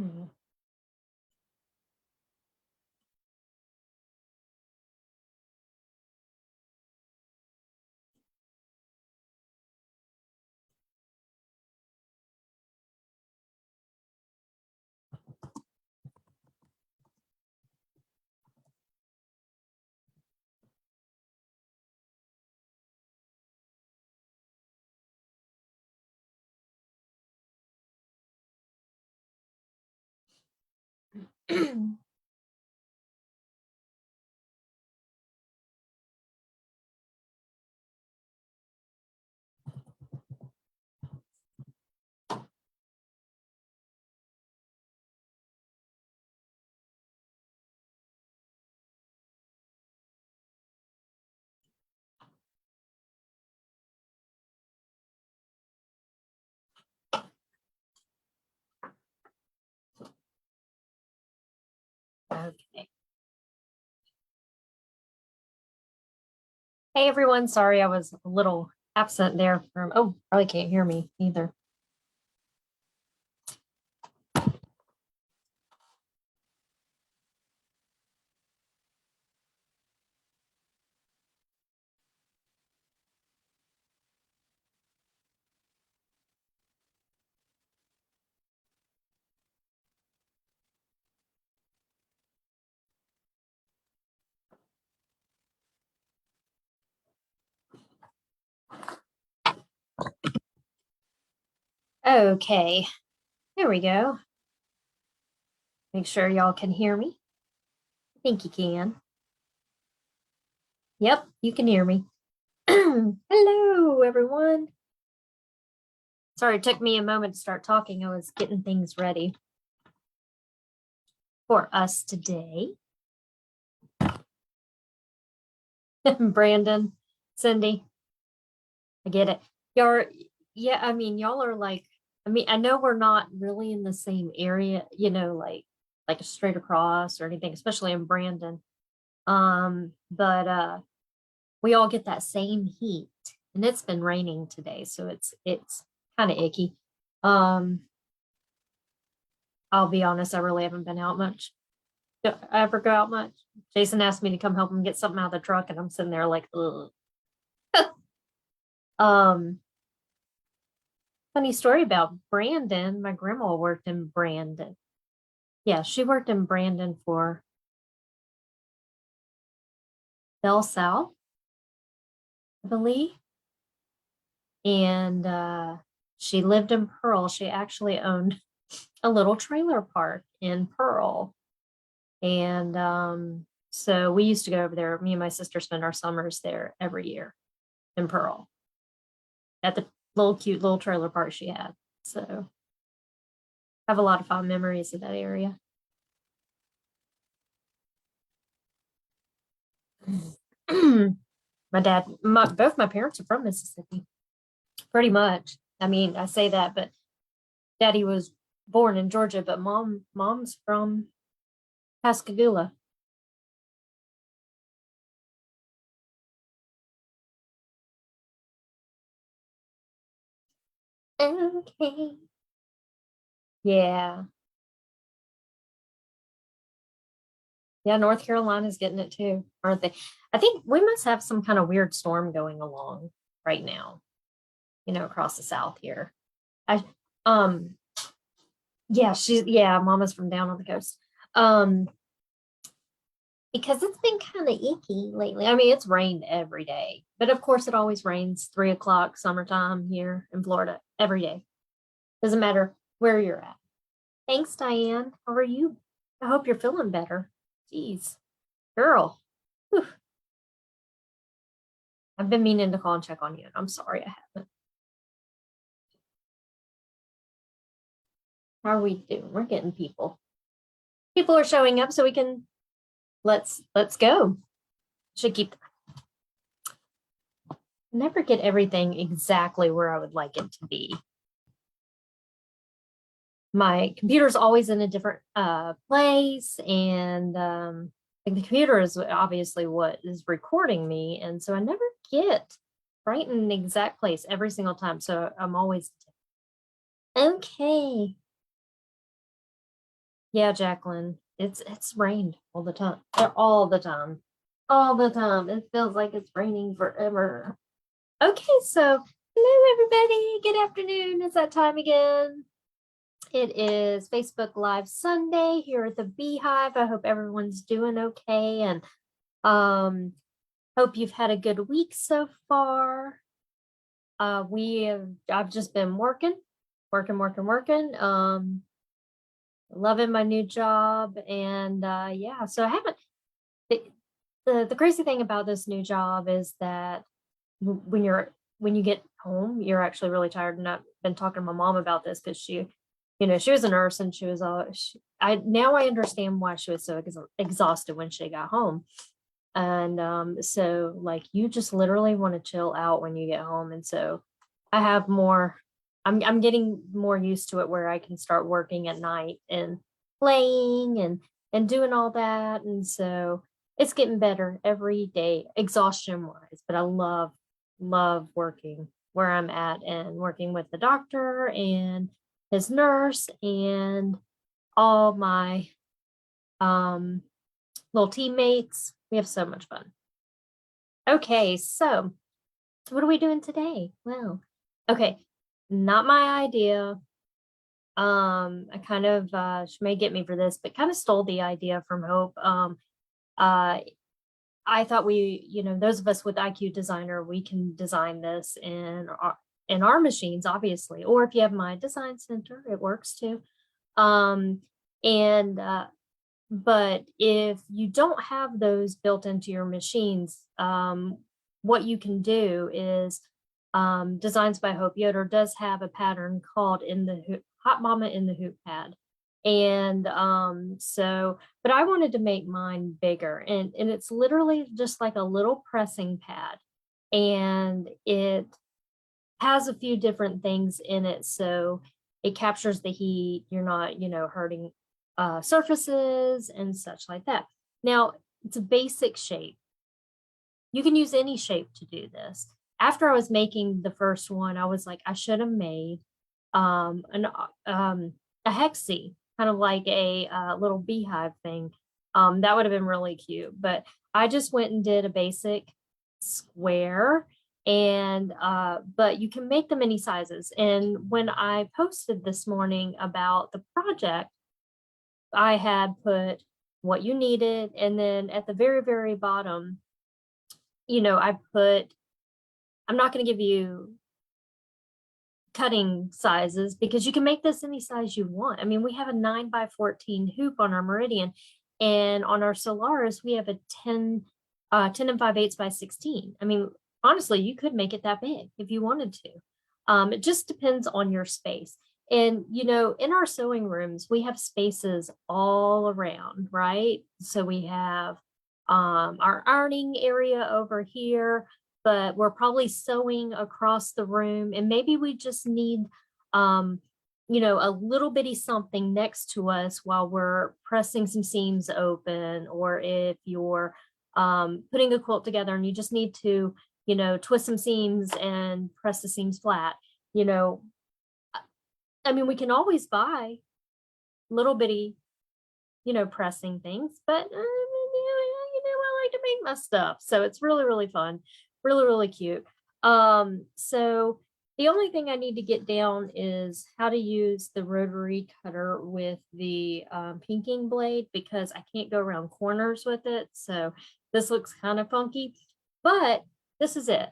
Hmm. Okay. Hey everyone, sorry I was a little absent there from, oh, probably can't hear me either. Okay, there we go. Make sure y'all can hear me. I think you can. Yep, you can hear me. Hello, everyone. Sorry, it took me a moment to start talking. I was getting things ready for us today. Brandon, Cindy, I get it. Yeah, I mean, y'all are like, I know we're not really in the same area, like straight across or anything, especially in Brandon. But we all get that same heat, and it's been raining today, so it's kind of icky. Um, I'll be honest, I really haven't been out much. Do I ever go out much? Jason asked me to come help him get something out of the truck, and I'm sitting there like, ugh. Um, Funny story about Brandon. My grandma worked in Brandon. Yeah, she worked in Brandon for Bell South, I believe. And she lived in Pearl. She actually owned a little trailer park in Pearl. And so we used to go over there. Me and my sister spend our summers there every year in Pearl at the little cute little trailer park she had. So I have a lot of fond memories of that area. Both my parents are from Mississippi, pretty much. I mean, I say that, but daddy was born in Georgia, but mom's from Pascagoula. Okay. Yeah. Yeah, North Carolina's getting it too, aren't they? I think we must have some kind of weird storm going along right now, across the South here. I um yeah, mama's from down on the coast. Um, because it's been kind of icky lately. I mean, it's rained every day, but of course it always rains 3 o'clock summertime here in Florida every day. Doesn't matter where you're at. Thanks, Diane. How are you? I hope you're feeling better. Jeez, girl. Whew. I've been meaning to call and check on you, and I'm sorry I haven't. How are we doing? We're getting people. People are showing up, so we can let's go. Should keep never get everything exactly where I would like it to be. My computer's always in a different place, and the computer is obviously what is recording me, and so I never get right in the exact place every single time. So I'm always okay. Yeah, Jacqueline, it's rained all the time. All the time. All the time. It feels like it's raining forever. Okay, so hello everybody. Good afternoon. It's that time again. It is Facebook Live Sunday here at the Beehive. I hope everyone's doing okay and hope you've had a good week so far. I've just been working. Loving my new job. And yeah, so I haven't, the, the crazy thing about this new job is that when you get home, you're actually really tired. And I've been talking to my mom about this because she was a nurse and she was now I understand why she was so exhausted when she got home. And so like you just literally want to chill out when you get home. And so I have more, I'm getting more used to it where I can start working at night and playing and doing all that. And so it's getting better every day, exhaustion wise. But I love working where I'm at and working with the doctor and his nurse and all my um little teammates. We have so much fun. Okay, so what are we doing today? Well, okay, not my idea. I kind of she may get me for this, but kind of stole the idea from Hope. Uh I thought those of us with IQ Designer, we can design this in our machines, obviously, or if you have my design center, it works too. Um, and But if you don't have those built into your machines, what you can do is Designs by Hope Yoder does have a pattern called in the hoop, Hot Mama in the Hoop Pad. And but I wanted to make mine bigger, and it's literally just like a little pressing pad, and it has a few different things in it. So it captures the heat. You're not, hurting surfaces and such like that. Now, it's a basic shape. You can use any shape to do this. After I was making the first one, I was like, I should have made an a hexie, kind of like a little beehive thing. That would have been really cute. But I just went and did a basic square, and but you can make them any sizes. And when I posted this morning about the project, I had put what you needed, and then at the very, very bottom, I'm not going to give you cutting sizes because you can make this any size you want. I mean, we have a 9 by 14 hoop on our Meridian, and on our Solaris, we have a 10 and 5/8 by 16. I mean, honestly, you could make it that big if you wanted to. It just depends on your space. And, in our sewing rooms, we have spaces all around, right? So we have our ironing area over here, but we're probably sewing across the room. And maybe we just need, a little bitty something next to us while we're pressing some seams open, or if you're putting a quilt together and you just need to, twist some seams and press the seams flat, I mean, we can always buy little bitty, pressing things, but I like to make my stuff. So it's really, really fun, really, really cute. So the only thing I need to get down is how to use the rotary cutter with the pinking blade, because I can't go around corners with it. So this looks kind of funky, but this is it.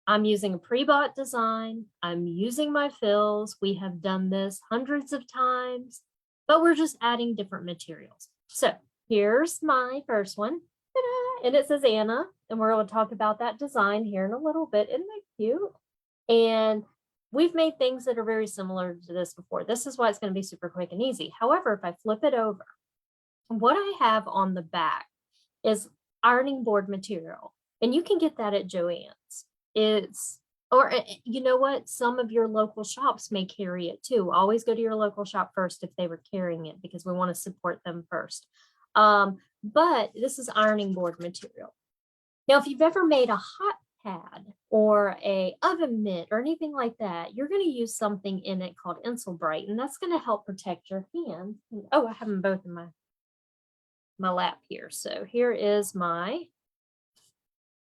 I'm using a pre-bought design. I'm using my fills. We have done this hundreds of times, but we're just adding different materials. So here's my first one. Ta-da! And it says Anna, and we're going to talk about that design here in a little bit. Isn't that cute? And we've made things that are very similar to this before. This is why it's going to be super quick and easy. However, if I flip it over, what I have on the back is ironing board material, and you can get that at Joann's. Or you know what? Some of your local shops may carry it too. Always go to your local shop first if they were carrying it, because we want to support them first. But this is ironing board material. Now, if you've ever made a hot pad or a oven mitt or anything like that, you're going to use something in it called Insulbright, and that's going to help protect your hand. Oh, I have them both in my lap here. So here is my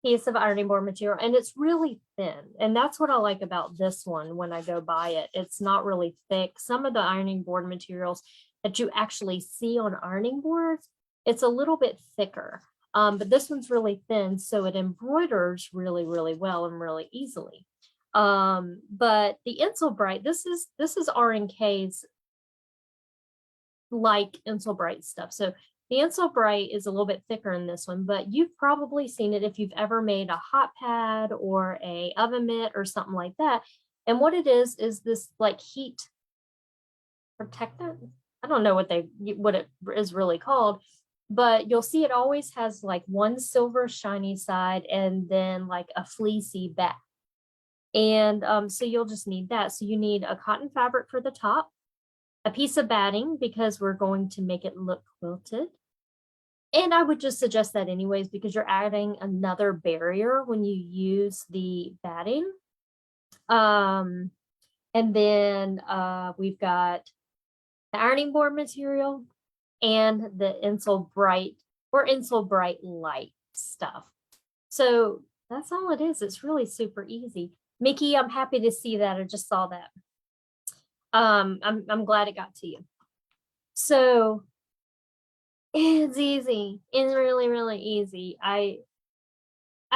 piece of ironing board material, and it's really thin. And that's what I like about this one when I go buy it. It's not really thick. Some of the ironing board materials that you actually see on ironing boards, it's a little bit thicker. But this one's really thin, so it embroiders really, really well and really easily. But the Insulbright, this is R&K's like Insulbright stuff. So the Insulbright is a little bit thicker in this one, but you've probably seen it if you've ever made a hot pad or a oven mitt or something like that. And what it is this like heat protectant. I don't know what it is really called, but you'll see it always has like one silver shiny side and then like a fleecy back. And so you'll just need that. So you need a cotton fabric for the top, a piece of batting because we're going to make it look quilted. And I would just suggest that anyways, because you're adding another barrier when you use the batting. And then we've got the ironing board material and the Insulbright or Insulbright light stuff. So that's all it is. It's really super easy. Mickey, I'm happy to see that. I just saw that. I'm glad it got to you. So it's easy. It's really, really easy. I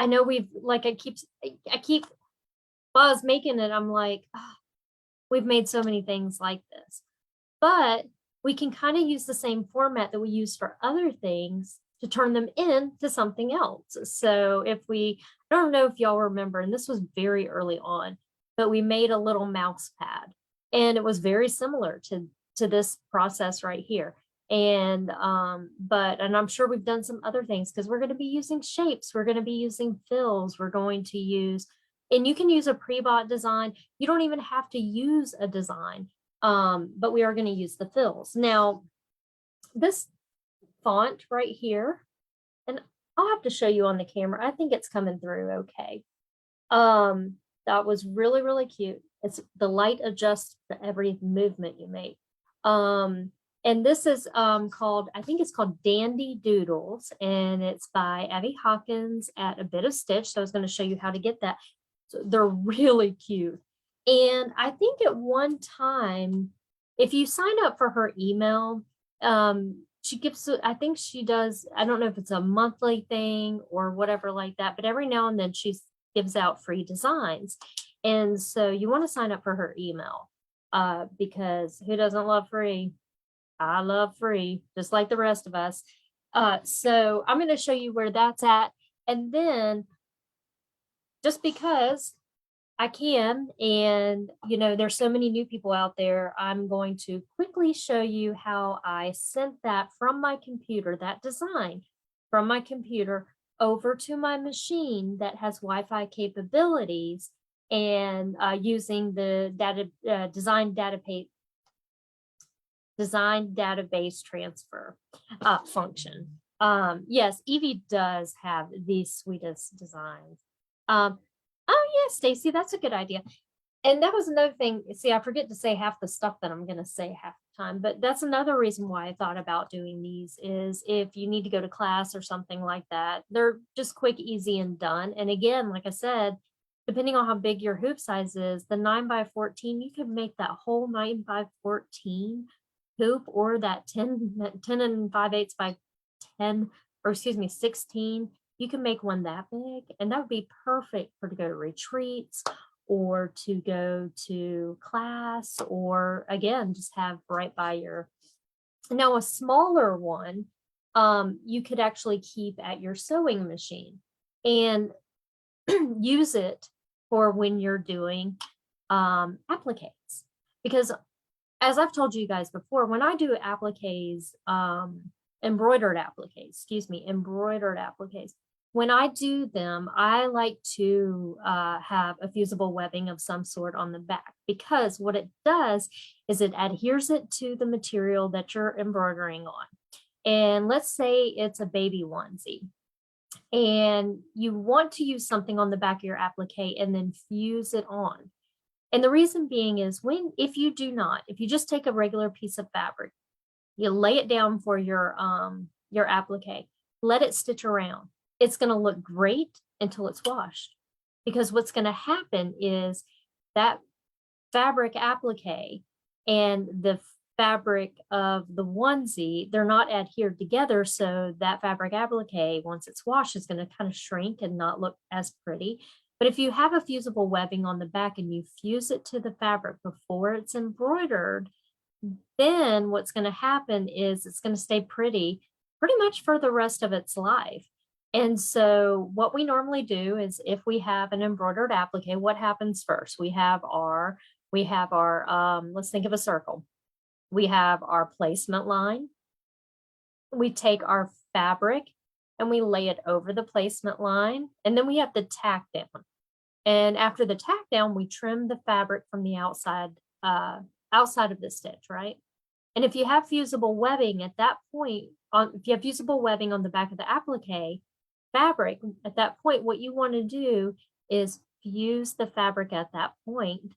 know we've like I keep while I was making it, I'm like, oh, we've made so many things like this. But we can kind of use the same format that we use for other things to turn them into something else. So if I don't know if y'all remember, and this was very early on, but we made a little mouse pad, and it was very similar to this process right here. And I'm sure we've done some other things because we're going to be using shapes, we're going to be using fills, we're going to use, and you can use a pre-bought design. You don't even have to use a design, but we are going to use the fills. Now, this font right here, and I'll have to show you on the camera. I think it's coming through okay. That was really, really cute. It's the light adjusts to every movement you make. And this is called, I think it's called Dandy Doodles, and it's by Abby Hawkins at A Bit of Stitch. So I was going to show you how to get that. So they're really cute. And I think at one time, if you sign up for her email, she gives, I think she does, I don't know if it's a monthly thing or whatever like that, but every now and then she gives out free designs. And so you want to sign up for her email because who doesn't love free? I love free, just like the rest of us. So I'm going to show you where that's at. And then just because I can, and there's so many new people out there, I'm going to quickly show you how I sent that from my computer, that design from my computer over to my machine that has Wi-Fi capabilities, and using the design database transfer function. Yes, Evie does have the sweetest designs. Oh yeah, Stacy, that's a good idea. And that was another thing. See, I forget to say half the stuff that I'm going to say half the time, but that's another reason why I thought about doing these is if you need to go to class or something like that, they're just quick, easy, and done. And again, like I said, depending on how big your hoop size is, the 9x14, you could make that whole 9x14 hoop, or that 10 and 5/8 by 10, or excuse me, 16. You can make one that big, and that would be perfect for to go to retreats or to go to class, or again, just have right by your. Now a smaller one, you could actually keep at your sewing machine and use it for when you're doing appliques. Because as I've told you guys before, when I do appliques, embroidered appliques, when I do them, I like to have a fusible webbing of some sort on the back, because what it does is it adheres it to the material that you're embroidering on. And let's say it's a baby onesie. And you want to use something on the back of your applique and then fuse it on. And the reason being is if you just take a regular piece of fabric, you lay it down for your applique, let it stitch around. It's going to look great until it's washed. Because what's going to happen is that fabric applique and the fabric of the onesie, they're not adhered together. So that fabric applique, once it's washed, is going to kind of shrink and not look as pretty. But if you have a fusible webbing on the back and you fuse it to the fabric before it's embroidered, then what's going to happen is it's going to stay pretty much for the rest of its life. And so what we normally do is if we have an embroidered applique, what happens first? We have our, let's think of a circle. We have our placement line. We take our fabric and we lay it over the placement line. And then we have the tack down. And after the tack down, we trim the fabric from the outside of the stitch, right? And if you have fusible webbing at that point, if you have fusible webbing on the back of the applique fabric, at that point, what you want to do is fuse the fabric at that point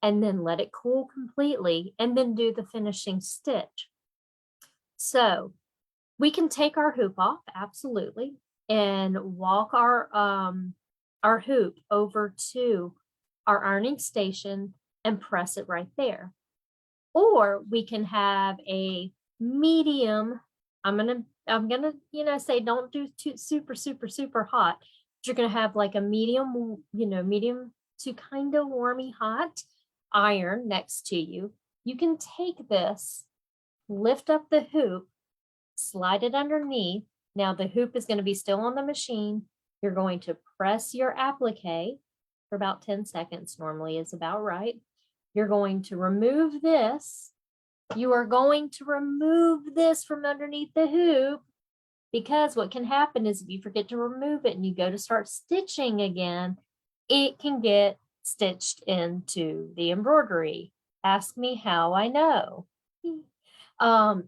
and then let it cool completely and then do the finishing stitch. So we can take our hoop off, absolutely, and walk our hoop over to our ironing station and press it right there. Or we can have a medium. I'm gonna say don't do too super hot. But you're gonna have like a medium, medium to kind of warmy hot iron next to you. You can take this, lift up the hoop, slide it underneath. Now the hoop is going to be still on the machine. You're going to press your applique for about 10 seconds, normally is about right. You're going to remove this. You are going to remove this from underneath the hoop, because what can happen is if you forget to remove it and you go to start stitching again, it can get stitched into the embroidery. Ask me how I know.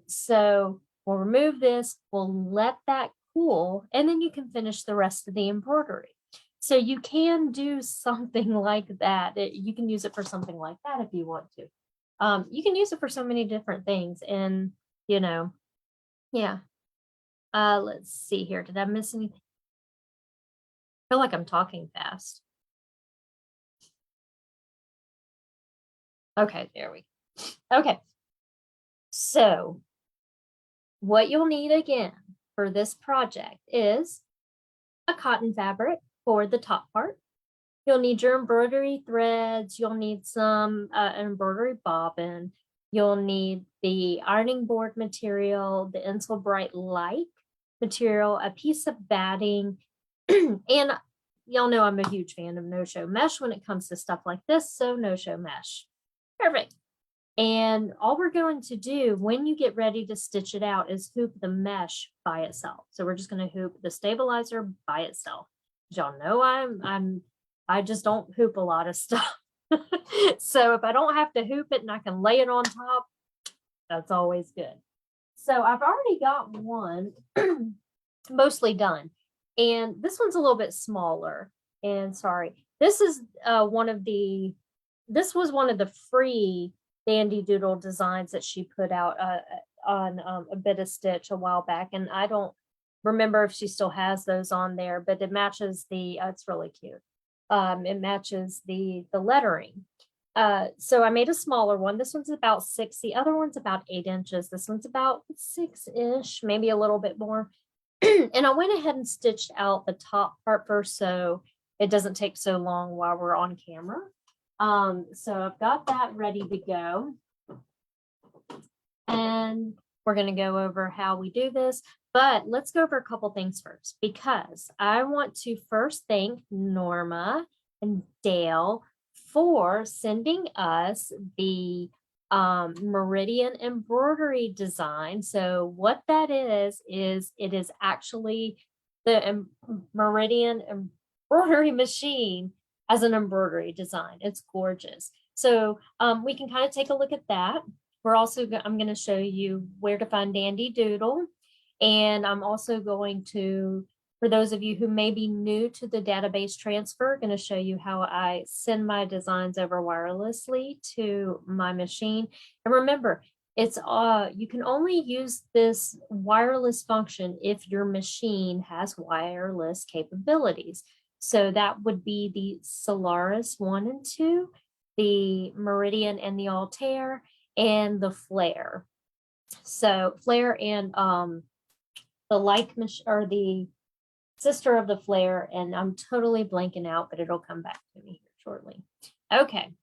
So we'll remove this, we'll let that cool, and then you can finish the rest of the embroidery. So you can do something like that. You can use it for something like that if you want to. You can use it for so many different things. And, yeah. Let's see here. Did I miss anything? I feel like I'm talking fast. Okay, there we go. Okay. So what you'll need again for this project is a cotton fabric for the top part. You'll need your embroidery threads. You'll need some embroidery bobbin. You'll need the ironing board material, the Insel Bright Light material, a piece of batting, and y'all know I'm a huge fan of no-show mesh when it comes to stuff like this, so no-show mesh. Perfect. And all we're going to do when you get ready to stitch it out is hoop the mesh by itself. So we're just going to hoop the stabilizer by itself. Y'all know I just don't hoop a lot of stuff. So if I don't have to hoop it and I can lay it on top, that's always good. So I've already got one mostly done. And this one's a little bit smaller. And sorry, this is this was one of the free Dandy Doodle designs that she put out on a bit of stitch a while back. And I don't remember if she still has those on there, but it matches it's really cute. It matches the lettering. So I made a smaller one. This one's about 6. The other one's about 8 inches. This one's about 6-ish, maybe a little bit more. And I went ahead and stitched out the top part first, so it doesn't take so long while we're on camera. So I've got that ready to go. And we're going to go over how we do this. But let's go over a couple things first, because I want to first thank Norma and Dale for sending us the Meridian embroidery design. So what that is it is actually the Meridian embroidery machine as an embroidery design. It's gorgeous. So we can kind of take a look at that. We're also, I'm going to show you where to find Dandy Doodle. And I'm also going to For those of you who may be new to the database transfer, I'm going to show you how I send my designs over wirelessly to my machine. And remember, it's you can only use this wireless function if your machine has wireless capabilities. So that would be the Solaris 1 and 2, the Meridian and the Altair, and the Flare. So Flare and the like or the sister of the Flare, and I'm totally blanking out, but it'll come back to me here shortly. Okay.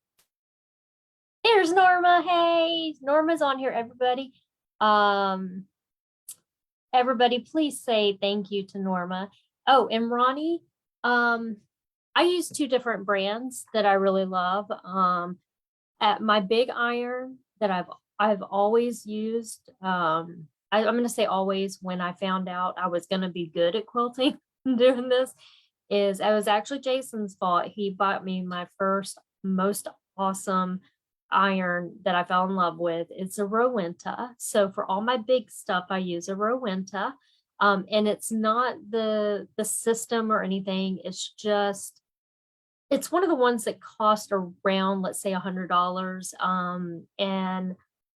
There's Norma. Hey, Norma's on here, everybody. Everybody, please say thank you to Norma. Oh, and Ronnie, I use 2 different brands that I really love. At my big iron that I've always used, I'm going to say always, when I found out I was going to be good at quilting doing this, is it was actually Jason's fault. He bought me my first most awesome iron that I fell in love with. It's a Rowenta. So for all my big stuff, I use a Rowenta. And it's not the system or anything. It's just, it's one of the ones that cost around, let's say, $100. And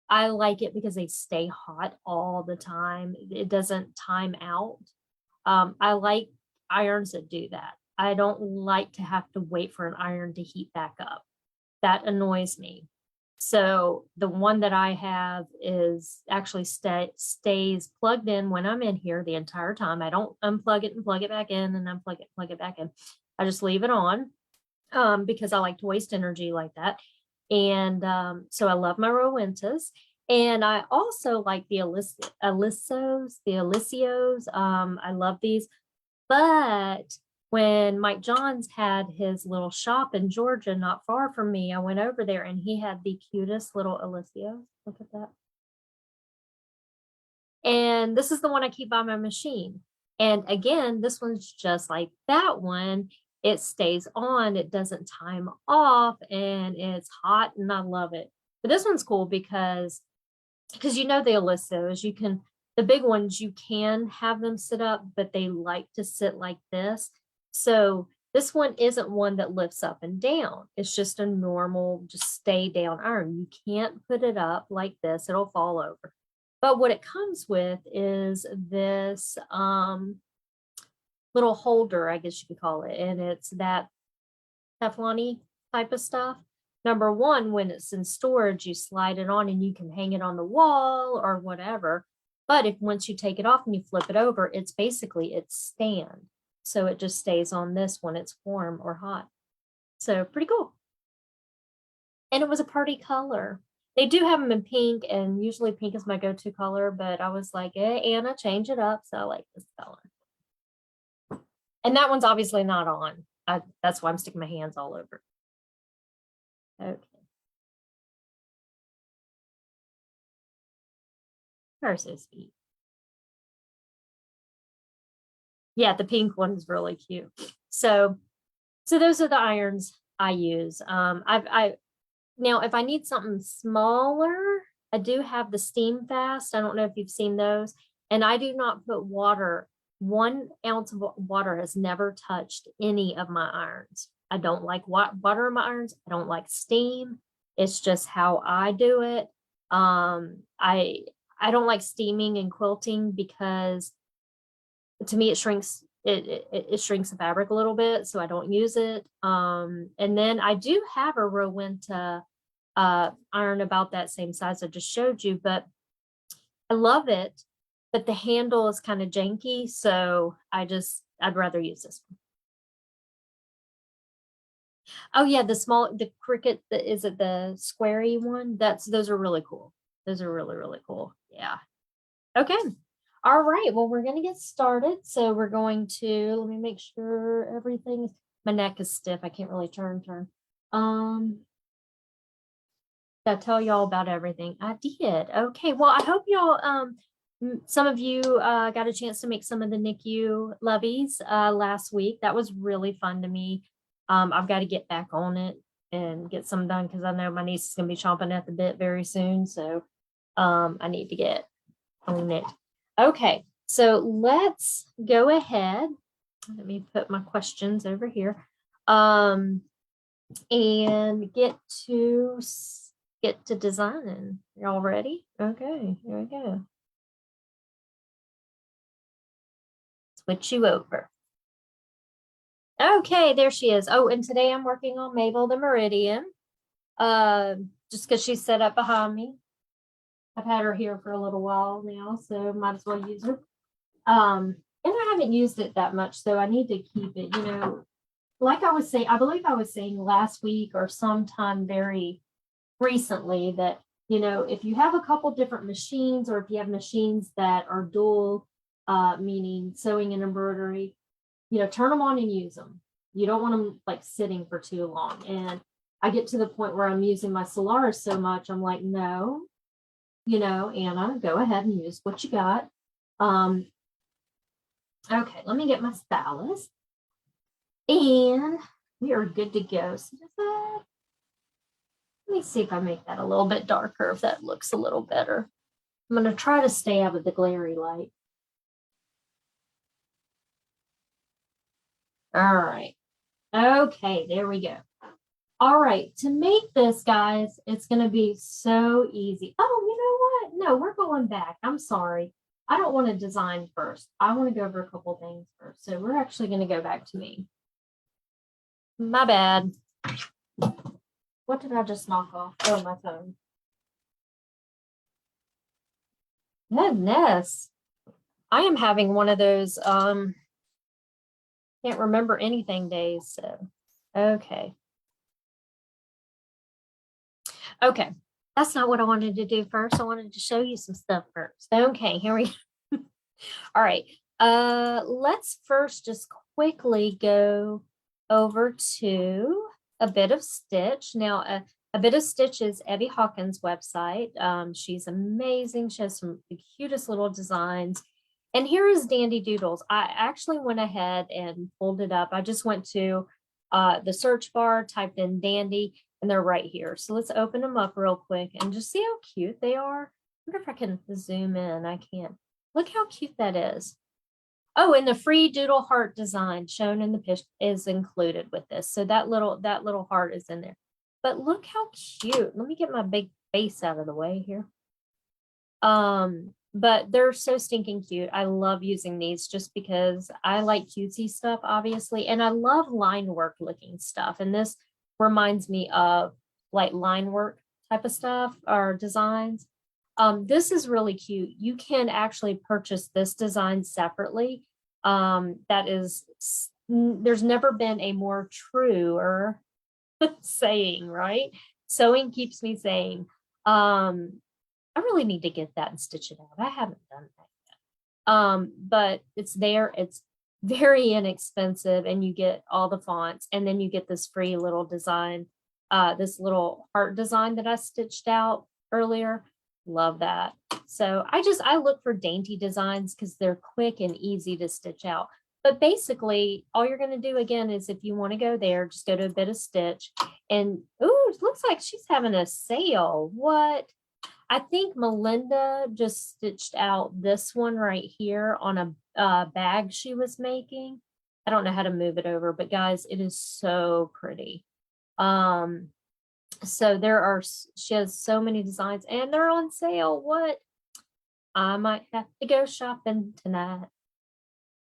I like it because they stay hot all the time. It doesn't time out. I like irons that do that. I don't like to have to wait for an iron to heat back up. That annoys me. So the one that I have is actually stays plugged in when I'm in here the entire time. I don't unplug it and plug it back in and unplug it, plug it back in. I just leave it on because I like to waste energy like that. And so I love my Rowentas. And I also like the Alicios. I love these. But when Mike Johns had his little shop in Georgia, not far from me, I went over there and he had the cutest little Alicios. Look at that. And this is the one I keep on my machine. And again, this one's just like that one. It stays on, it doesn't time off, and it's hot, and I love it. But this one's cool because you know the Alicios, you can, the big ones, you can have them sit up, but they like to sit like this. So this one isn't one that lifts up and down. It's just a normal, just stay down iron. You can't put it up like this. It'll fall over. But what it comes with is this little holder, I guess you could call it. And it's that Teflon-y type of stuff. Number one, when it's in storage, you slide it on and you can hang it on the wall or whatever. But if once you take it off and you flip it over, it's basically its stand. So it just stays on this when it's warm or hot. So pretty cool. And it was a party color. They do have them in pink, and usually pink is my go-to color, but I was like, hey, Anna, change it up. So I like this color. And that one's obviously not on. That's why I'm sticking my hands all over. Okay. They're so sweet. Yeah, the pink one's really cute. So those are the irons I use. Now if I need something smaller, I do have the Steam Fast. I don't know if you've seen those. And I do not put water. 1 ounce of water has never touched any of my irons. I don't like water in my irons. I don't like steam. It's just how I do it. I don't like steaming and quilting because to me it shrinks it shrinks the fabric a little bit, so I don't use it. And then I do have a Rowenta iron about that same size I just showed you, but I love it, but the handle is kind of janky, so I'd rather use this one. Oh yeah, the Cricut, is it the squarey one? Those are really cool. Those are really, really cool. Yeah. Okay. All right. Well, we're going to get started. So we're going to, let me make sure everything, my neck is stiff. I can't really turn. Did I tell y'all about everything? I did. Okay. Well, I hope y'all, some of you got a chance to make some of the NICU loveys last week. That was really fun to me. I've got to get back on it and get some done because I know my niece is going to be chomping at the bit very soon. So I need to get on it. Okay, so let's go ahead let me put my questions over here. And get to designing. Y'all ready? Okay, here we go. Switch you over. Okay, there she is. Oh, and today I'm working on Mabel the Meridian. Just because she's set up behind me. I've had her here for a little while now, so might as well use her. And I haven't used it that much, so I need to keep it, you know, like I was saying, I believe I was saying last week or sometime very recently that, you know, if you have a couple different machines, or if you have machines that are dual, meaning sewing and embroidery, you know, turn them on and use them. You don't want them like sitting for too long. And I get to the point where I'm using my Solaris so much, I'm like, no, you know, Anna, go ahead and use what you got. Okay, let me get my stylus. And we are good to go. So let me see if I make that a little bit darker, if that looks a little better. I'm going to try to stay out of the glary light. All right. Okay, there we go. All right, to make this, guys, it's going to be so easy. Oh, you know what? No, we're going back. I'm sorry. I don't want to design first. I want to go over a couple things first. So we're actually going to go back to me. My bad. What did I just knock off? Oh, my phone. Goodness. I am having one of those can't remember anything days. So okay. Okay. That's not what I wanted to do first. I wanted to show you some stuff first. Okay, here we go. All right. Let's first just quickly go over to a bit of Stitch. Now, a bit of Stitch is Abby Hawkins' website. She's amazing. She has some the cutest little designs. And here is Dandy Doodles. I actually went ahead and pulled it up. I just went to the search bar, typed in Dandy, and they're right here. So let's open them up real quick and just see how cute they are. I wonder if I can zoom in. I can't. Look how cute that is. Oh, and the free doodle heart design shown in the pitch is included with this. So that little heart is in there. But look how cute. Let me get my big face out of the way here. But they're so stinking cute. I love using these just because I like cutesy stuff, obviously, and I love line work looking stuff. And this reminds me of like line work type of stuff or designs. This is really cute. You can actually purchase this design separately. That is, there's never been a more truer saying, right? Sewing keeps me sane. I really need to get that and stitch it out. I haven't done that yet. But it's there. It's very inexpensive, and you get all the fonts, and then you get this free little design, this little heart design that I stitched out earlier. Love that. So I look for dainty designs because they're quick and easy to stitch out. But basically, all you're going to do again is if you want to go there, just go to a bit of Stitch. And ooh, it looks like she's having a sale. What? I think Melinda just stitched out this one right here on a bag she was making. I don't know how to move it over, but guys, it is so pretty. So she has so many designs and they're on sale. What? I might have to go shopping tonight.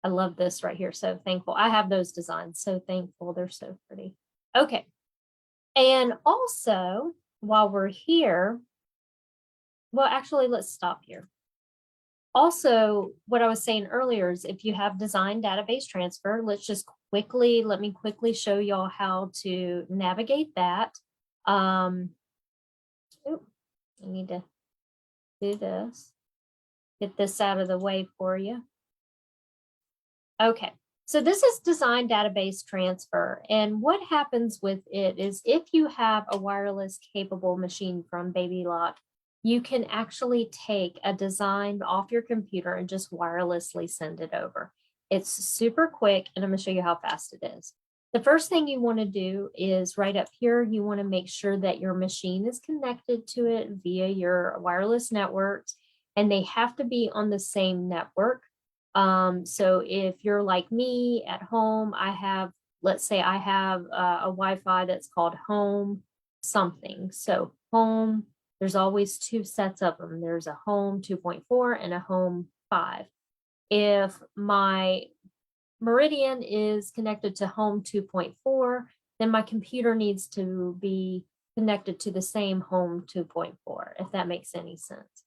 I love this right here. So thankful. I have those designs. So thankful. They're so pretty. Okay. And also, while we're here, well, actually, let's stop here. Also, what I was saying earlier is if you have design database transfer, let me quickly show y'all how to navigate that. I need to do this, get this out of the way for you. Okay, so this is design database transfer. And what happens with it is if you have a wireless capable machine from Baby Lock, you can actually take a design off your computer and just wirelessly send it over. It's super quick, and I'm going to show you how fast it is. The first thing you want to do is right up here, you want to make sure that your machine is connected to it via your wireless networks, and they have to be on the same network. So if you're like me at home, let's say I have a Wi-Fi that's called home something. So home, there's always two sets of them. There's a home 2.4 and a home 5. If my Meridian is connected to home 2.4, then my computer needs to be connected to the same home 2.4, if that makes any sense.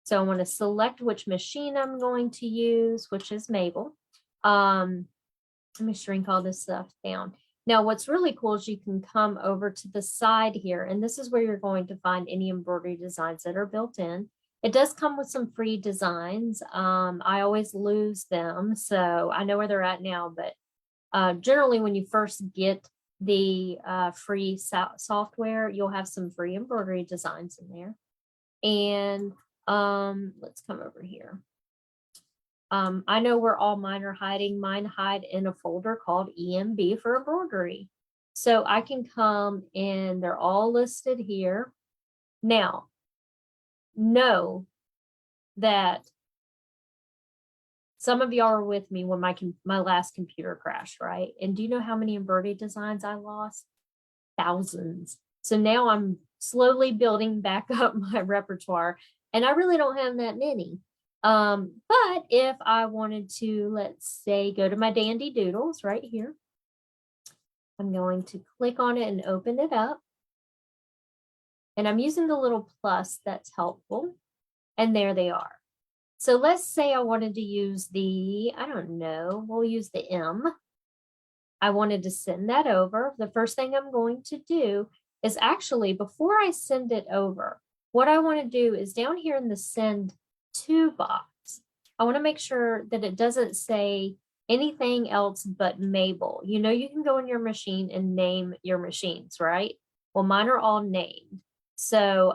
So I want to select which machine I'm going to use, which is Mabel. Let me shrink all this stuff down. Now, what's really cool is you can come over to the side here, and this is where you're going to find any embroidery designs that are built in. It does come with some free designs. I always lose them, so I know where they're at now, but generally when you first get the free software, you'll have some free embroidery designs in there. And let's come over here. I know where all mine are hiding. Mine hide in a folder called EMB for embroidery. So I can come and they're all listed here. Now, know that some of y'all are with me when my last computer crashed, right? And do you know how many embroidery designs I lost? Thousands. So now I'm slowly building back up my repertoire, and I really don't have that many. But if I wanted to, let's say, go to my Dandy Doodles right here, I'm going to click on it and open it up. And I'm using the little plus that's helpful. And there they are. So let's say I wanted to use I don't know, we'll use the M. I wanted to send that over. The first thing I'm going to do is actually, before I send it over, what I want to do is down here in the send to box, I want to make sure that it doesn't say anything else but Mabel. You know, you can go in your machine and name your machines, right? Well, mine are all named. So,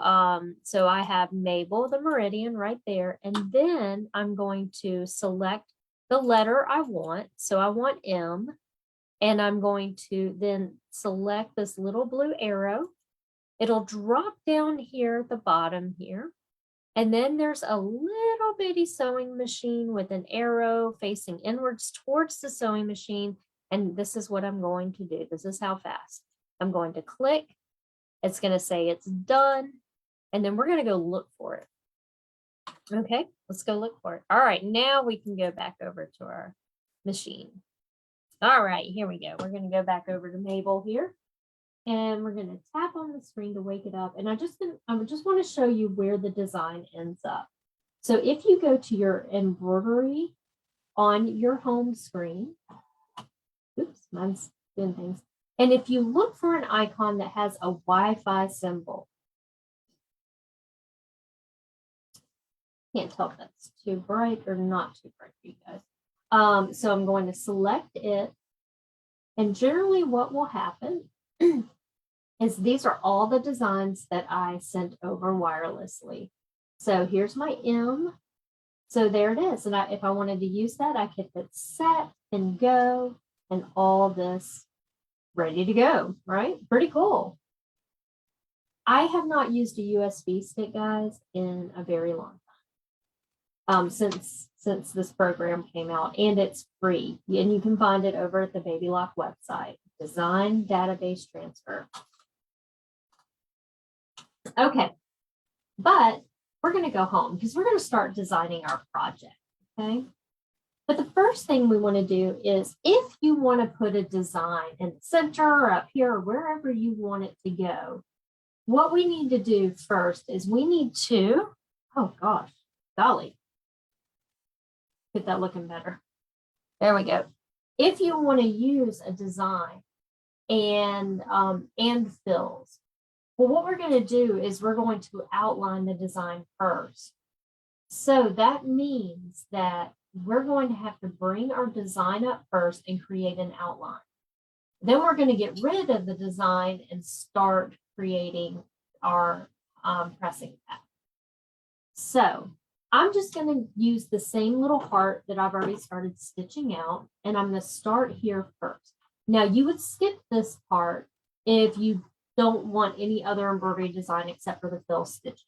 so I have Mabel, the Meridian right there. And then I'm going to select the letter I want. So I want M. And I'm going to then select this little blue arrow. It'll drop down here at the bottom here. And then there's a little bitty sewing machine with an arrow facing inwards towards the sewing machine. And this is what I'm going to do. This is how fast. I'm going to click. It's going to say it's done. And then we're going to go look for it. Okay, let's go look for it. All right, now we can go back over to our machine. All right, here we go. We're going to go back over to Mabel here. And we're going to tap on the screen to wake it up. And I just want to show you where the design ends up. So if you go to your embroidery on your home screen, oops, mine's doing things. And if you look for an icon that has a Wi-Fi symbol, can't tell if that's too bright or not too bright for you guys. So I'm going to select it. And generally what will happen is these are all the designs that I sent over wirelessly. So here's my M. So there it is. And if I wanted to use that, I could hit set and go, and all this ready to go, right? Pretty cool. I have not used a USB stick, guys, in a very long time. Since this program came out, and it's free, and you can find it over at the Baby Lock website, Design Database Transfer. Okay, but we're going to go home because we're going to start designing our project, okay? But the first thing we want to do is, if you want to put a design in the center or up here or wherever you want it to go, what we need to do first is we need to, oh gosh, golly, get that looking better. There we go. If you want to use a design and fills, well, what we're going to do is we're going to outline the design first. So that means that we're going to have to bring our design up first and create an outline. Then we're going to get rid of the design and start creating our pressing pattern. So I'm just going to use the same little heart that I've already started stitching out, and I'm going to start here first. Now, you would skip this part if you don't want any other embroidery design except for the fill stitching.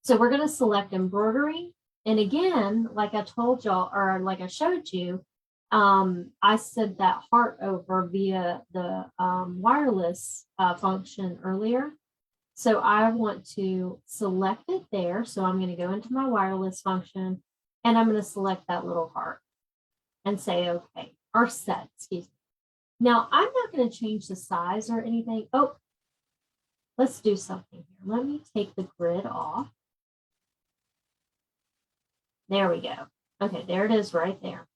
So we're going to select embroidery, And again, like I told y'all, or like I showed you, I said that heart over via the wireless function earlier. So I want to select it there. So I'm going to go into my wireless function and I'm going to select that little heart and say, okay, or set, excuse me. Now I'm not going to change the size or anything. Oh, let's do something here. Let me take the grid off. There we go. Okay, there it is right there.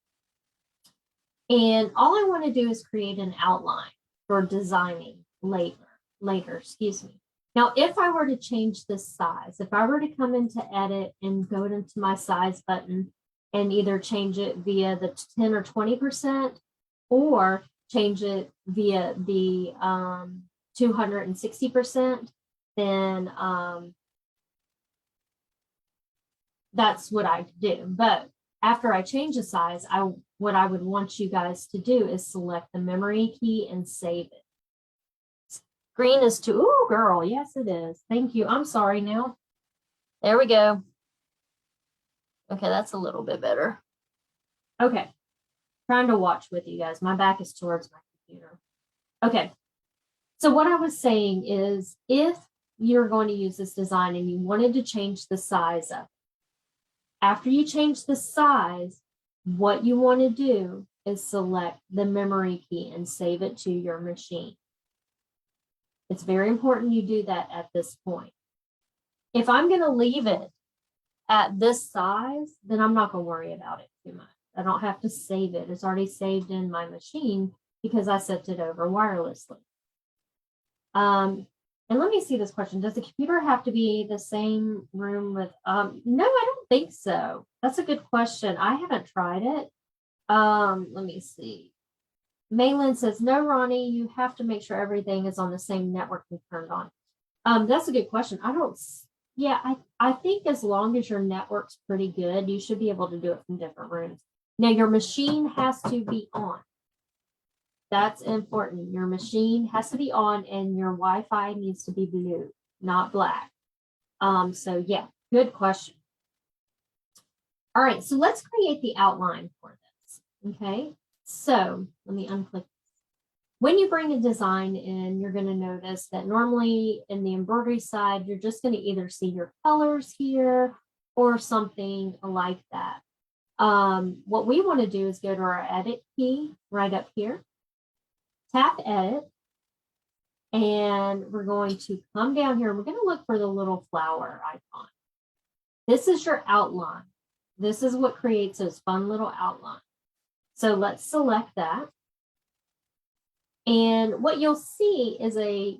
And all I want to do is create an outline for designing later, excuse me. Now, if I were to change this size, if I were to come into edit and go into my size button and either change it via the 10 or 20% or change it via the 260%, then that's what I do. But after I change the size, what I would want you guys to do is select the memory key and save it. Green is too, ooh, girl, yes it is. Thank you. I'm sorry now. There we go. Okay, that's a little bit better. Okay, trying to watch with you guys. My back is towards my computer. Okay, so what I was saying is if you're going to use this design and you wanted to change the size of it, after you change the size, what you want to do is select the memory key and save it to your machine. It's very important you do that at this point. If I'm going to leave it at this size, then I'm not going to worry about it too much. I don't have to save it. It's already saved in my machine because I set it over wirelessly. And let me see this question. Does the computer have to be the same room with, no, I don't think so. That's a good question. I haven't tried it. Let me see. Maylin says, no, Ronnie, you have to make sure everything is on the same network and turned on. That's a good question. I think as long as your network's pretty good, you should be able to do it from different rooms. Now your machine has to be on. That's important. Your machine has to be on and your Wi-Fi needs to be blue, not black. So yeah, good question. All right, so let's create the outline for this. Okay, so let me unclick this. When you bring a design in, you're going to notice that normally in the embroidery side, you're just going to either see your colors here or something like that. What we want to do is go to our edit key right up here, tap edit, and we're going to come down here. We're going to look for the little flower icon. This is your outline. This is what creates those fun little outlines. So let's select that. And what you'll see is a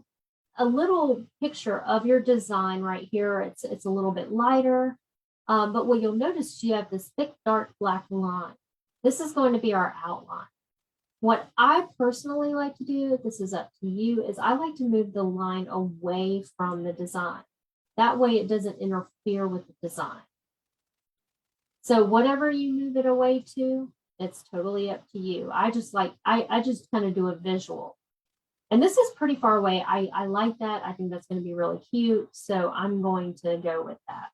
little picture of your design right here. It's a little bit lighter, but what you'll notice, you have this thick, dark black line. This is going to be our outline. What I personally like to do, this is up to you, is I like to move the line away from the design. That way it doesn't interfere with the design. So whatever you move it away to, it's totally up to you. I just kind of do a visual. And this is pretty far away. I like that. I think that's going to be really cute. So I'm going to go with that.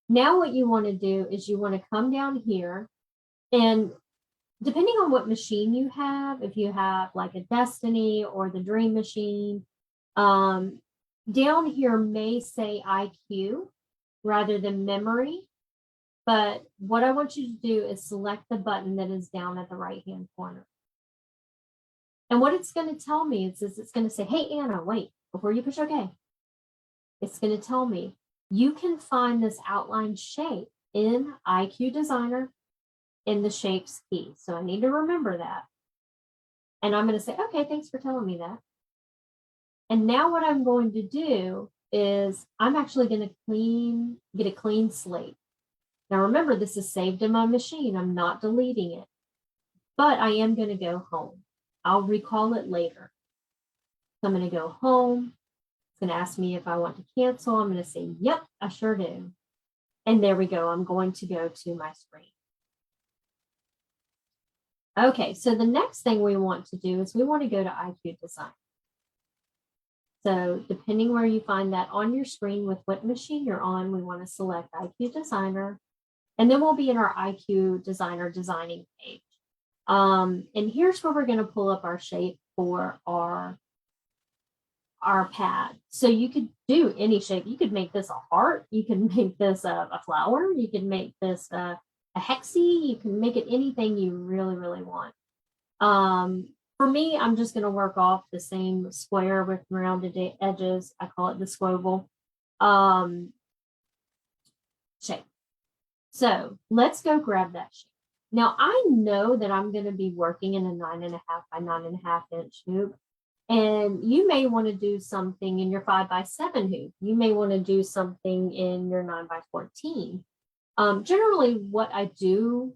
Now what you want to do is you want to come down here, and depending on what machine you have, if you have like a Destiny or the Dream Machine, down here may say IQ rather than memory. But what I want you to do is select the button that is down at the right-hand corner. And what it's going to tell me is it's going to say, hey, Anna, wait, before you push OK. It's going to tell me you can find this outline shape in IQ Designer in the shapes key. So I need to remember that. And I'm going to say, OK, thanks for telling me that. And now what I'm going to do is I'm actually going to get a clean slate. Now remember, this is saved in my machine. I'm not deleting it, but I am going to go home. I'll recall it later. So I'm going to go home. It's going to ask me if I want to cancel. I'm going to say, yep, I sure do. And there we go. I'm going to go to my screen. Okay, so the next thing we want to do is we want to go to IQ Design. So depending where you find that on your screen with what machine you're on, we want to select IQ Designer. And then we'll be in our IQ Designer designing page. And here's where we're going to pull up our shape for our pad. So you could do any shape. You could make this a heart. You can make this a flower. You can make this a hexie. You can make it anything you really, really want. For me, I'm just going to work off the same square with rounded edges. I call it the squoval shape. So let's go grab that shape. Now I know that I'm going to be working in a 9.5 by 9.5 inch hoop. And you may want to do something in your 5 by 7 hoop. You may want to do something in your 9 by 14. Generally, what I do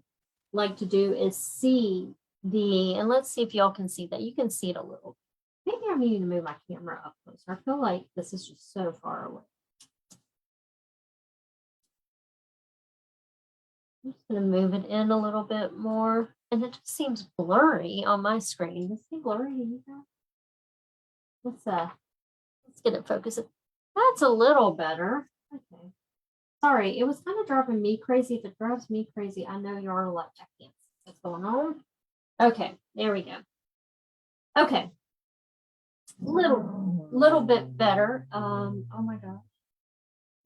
like to do is see and let's see if y'all can see that. You can see it a little. Maybe I'm needing to move my camera up closer. I feel like this is just so far away. I'm just going to move it in a little bit more. And it just seems blurry on my screen. Does it seem blurry to you guys? Let's get it focused. That's a little better. Okay. Sorry, it was kind of driving me crazy. If it drives me crazy, I know you're like, I can't see what's going on. Okay, there we go. Okay. Little bit better. Oh my gosh.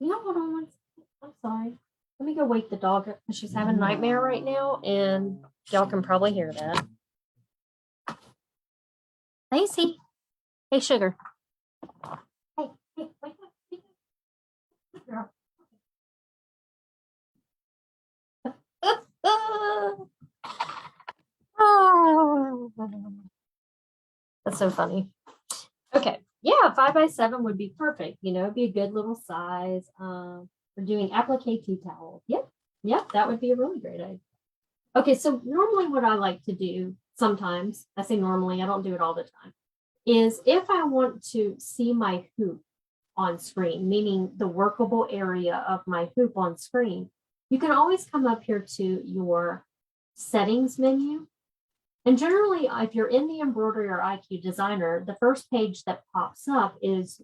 You know what? I'm sorry. Let me go wake the dog up because she's having a nightmare right now, and y'all can probably hear that. Lacey. Hey, sugar. Hey, wake up. Good girl. Oh, that's so funny. Okay, yeah, 5 by 7 would be perfect. You know, it'd be a good little size. We're doing applique tea towel. Yep, that would be a really great idea. Okay, so normally what I like to do sometimes, I say normally, I don't do it all the time, is if I want to see my hoop on screen, meaning the workable area of my hoop on screen, you can always come up here to your settings menu. And generally, if you're in the embroidery or IQ designer, the first page that pops up is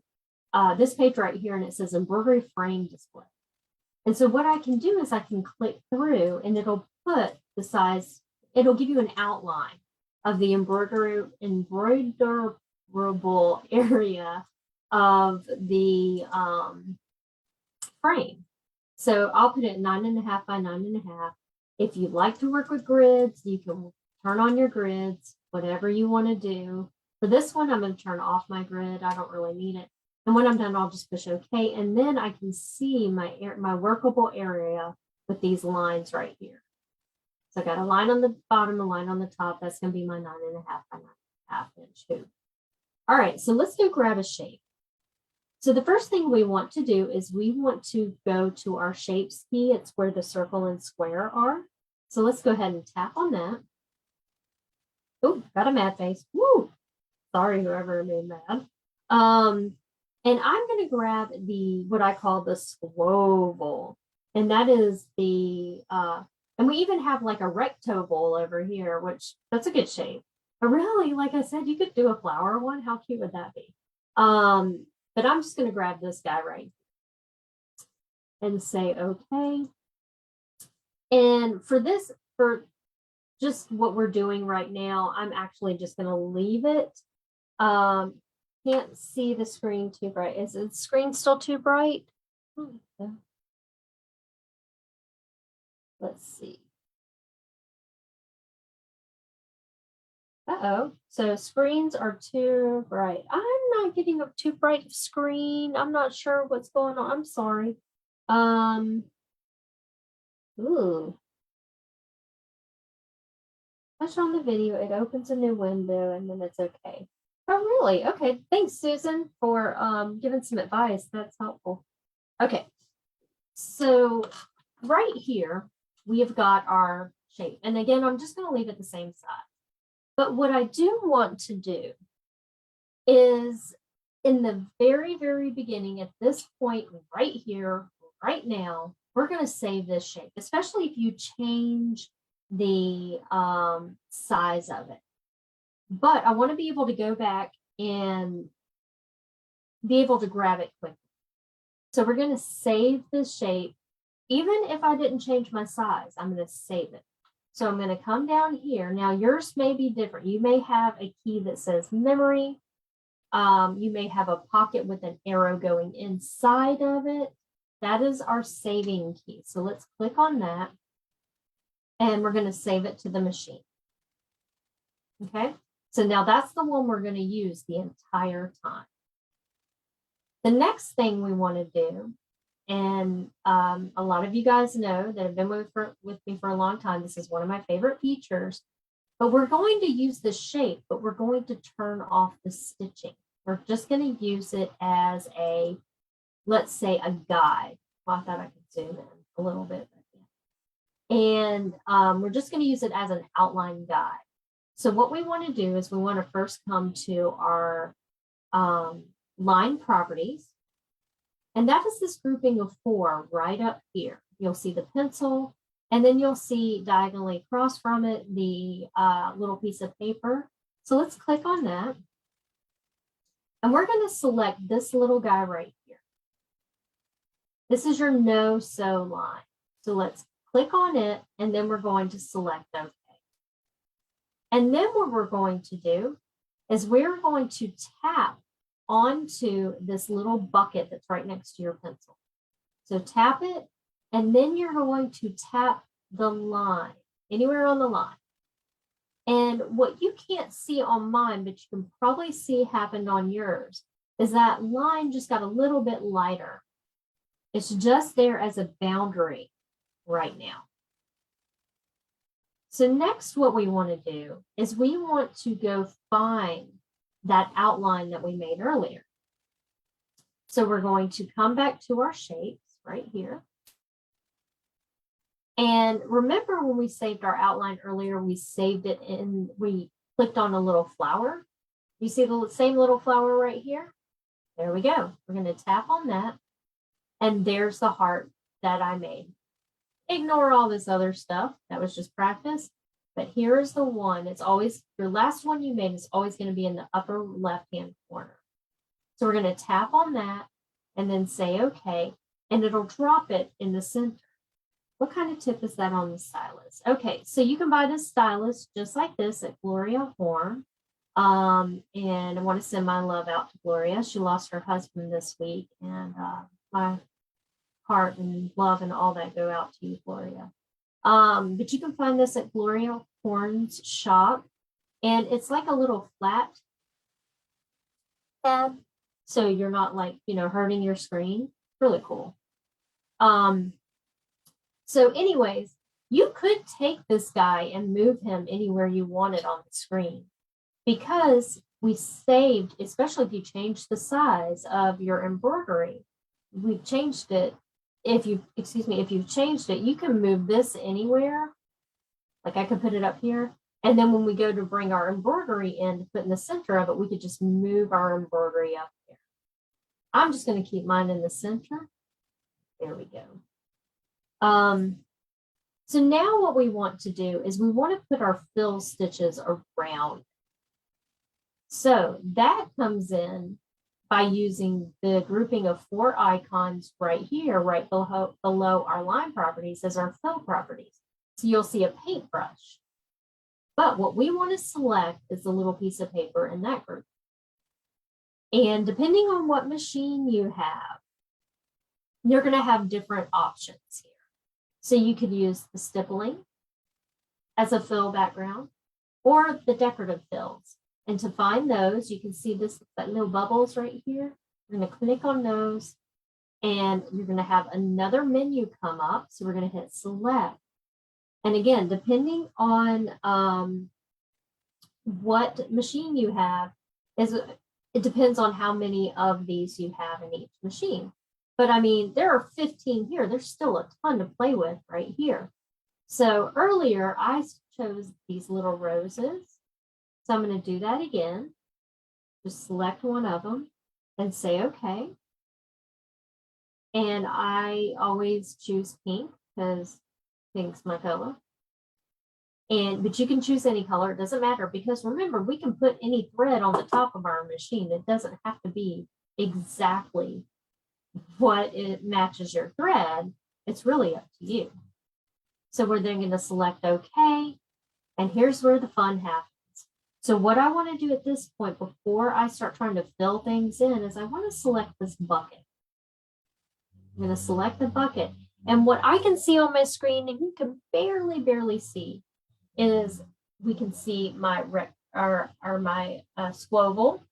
this page right here, and it says embroidery frame display. And so what I can do is I can click through and it'll put the size, it'll give you an outline of the embroiderable area of the frame. So I'll put it 9.5 by 9.5. If you like to work with grids, you can turn on your grids, whatever you want to do. For this one, I'm going to turn off my grid. I don't really need it. And when I'm done, I'll just push OK. And then I can see my workable area with these lines right here. So I got a line on the bottom, a line on the top. That's going to be my 9.5 by 9.5 inch hoop. All right, so let's go grab a shape. So the first thing we want to do is we want to go to our shapes key. It's where the circle and square are. So let's go ahead and tap on that. Oh, got a mad face. Woo! Sorry, whoever made mad. And I'm going to grab what I call the squoval. And that is and we even have like a rectoval over here, which that's a good shape. But really, like I said, you could do a flower one. How cute would that be? But I'm just going to grab this guy right and say, okay. And for just what we're doing right now, I'm actually just going to leave it. Can't see the screen too bright. Is the screen still too bright? Let's see. Uh-oh. So screens are too bright. I'm not getting a too bright screen. I'm not sure what's going on. I'm sorry. Ooh. Touch on the video. It opens a new window and then it's okay. Oh, really? Okay. Thanks, Susan, for giving some advice. That's helpful. Okay. So right here, we have got our shape. And again, I'm just going to leave it the same size. But what I do want to do is in the very, very beginning, at this point right here, right now, we're going to save this shape, especially if you change the size of it. But I want to be able to go back and be able to grab it quickly. So we're going to save the shape. Even if I didn't change my size, I'm going to save it. So I'm going to come down here. Now yours may be different. You may have a key that says memory. You may have a pocket with an arrow going inside of it. That is our saving key. So let's click on that. And we're going to save it to the machine. Okay. So now that's the one we're going to use the entire time. The next thing we want to do, and a lot of you guys know that have been with me for a long time, this is one of my favorite features, but we're going to use the shape, but we're going to turn off the stitching. We're just going to use it as a, let's say, a guide. Well, I thought I could zoom in a little bit. And we're just going to use it as an outline guide. So what we want to do is we want to first come to our line properties. And that is this grouping of 4 right up here. You'll see the pencil, and then you'll see diagonally across from it the little piece of paper. So let's click on that. And we're going to select this little guy right here. This is your no sew line. So let's click on it, and then we're going to select OK. And then what we're going to do is we're going to tap onto this little bucket that's right next to your pencil. So tap it, and then you're going to tap the line, anywhere on the line. And what you can't see on mine, but you can probably see happened on yours, is that line just got a little bit lighter. It's just there as a boundary right now. So next, what we want to do is we want to go find that outline that we made earlier. So we're going to come back to our shapes right here. And remember when we saved our outline earlier, we saved it in, we clicked on a little flower. You see the same little flower right here? There we go. We're going to tap on that. And there's the heart that I made. Ignore all this other stuff. That was just practice. But here is the one. It's always, your last one you made is always going to be in the upper left-hand corner. So we're going to tap on that and then say OK, and it'll drop it in the center. What kind of tip is that on the stylus? Okay, so you can buy this stylus just like this at Gloria Horn. And I want to send my love out to Gloria. She lost her husband this week, and my heart and love and all that go out to you, Gloria. But you can find this at Gloria Horn's shop, and it's like a little flat tab, so you're not like, hurting your screen. Really cool. So anyways, you could take this guy and move him anywhere you wanted on the screen, because we saved, especially if you change the size of your embroidery, we changed it. If you changed it, you can move this anywhere. Like I could put it up here. And then when we go to bring our embroidery in to put in the center of it, we could just move our embroidery up here. I'm just going to keep mine in the center. There we go. So now what we want to do is we want to put our fill stitches around. So that comes in by using the grouping of 4 icons right here, right below our line properties as our fill properties. So you'll see a paintbrush. But what we want to select is the little piece of paper in that group. And depending on what machine you have, you're going to have different options here. So you could use the stippling as a fill background or the decorative fills. And to find those, you can see that little bubbles right here. We're going to click on those, and you're going to have another menu come up. So we're going to hit select. And again, depending on what machine you have, it depends on how many of these you have in each machine. But I mean, there are 15 here. There's still a ton to play with right here. So earlier, I chose these little roses. So I'm going to do that again. Just select one of them and say OK. And I always choose pink because pink's my color. But you can choose any color. It doesn't matter, because remember, we can put any thread on the top of our machine. It doesn't have to be exactly what it matches your thread, it's really up to you. So we're then going to select OK. And here's where the fun happens. So what I want to do at this point before I start trying to fill things in is I want to select this bucket. I'm going to select the bucket. And what I can see on my screen, and you can barely see, is we can see my squoval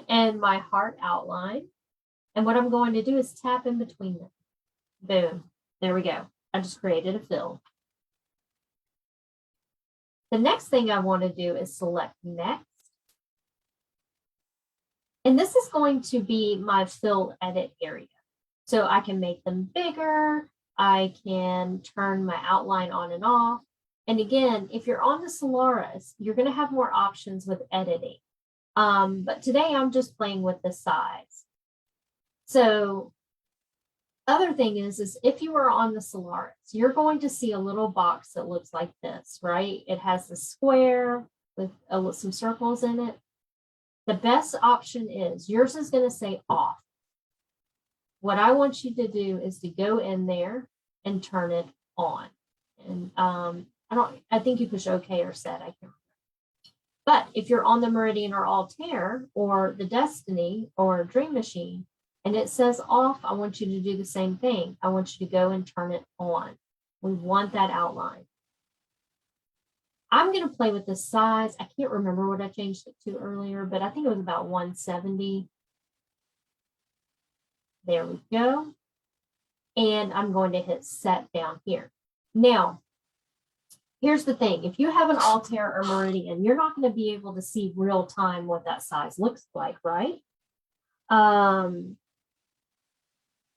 and my heart outline. And what I'm going to do is tap in between them. Boom. There we go. I just created a fill. The next thing I want to do is select next. And this is going to be my fill edit area. So I can make them bigger. I can turn my outline on and off. And again, if you're on the Solaris, you're going to have more options with editing. But today I'm just playing with the size. So other thing is if you are on the Solaris, you're going to see a little box that looks like this, right? It has the square with some circles in it. The best option is yours is going to say off. What I want you to do is to go in there and turn it on. And I think you push OK or set, I can't remember. But if you're on the Meridian or Altair or the Destiny or Dream Machine and it says off, I want you to do the same thing. I want you to go and turn it on. We want that outline. I'm going to play with the size. I can't remember what I changed it to earlier, but I think it was about 170. There we go. And I'm going to hit set down here. Now, here's the thing. If you have an Altair or Meridian, you're not going to be able to see real time what that size looks like, right?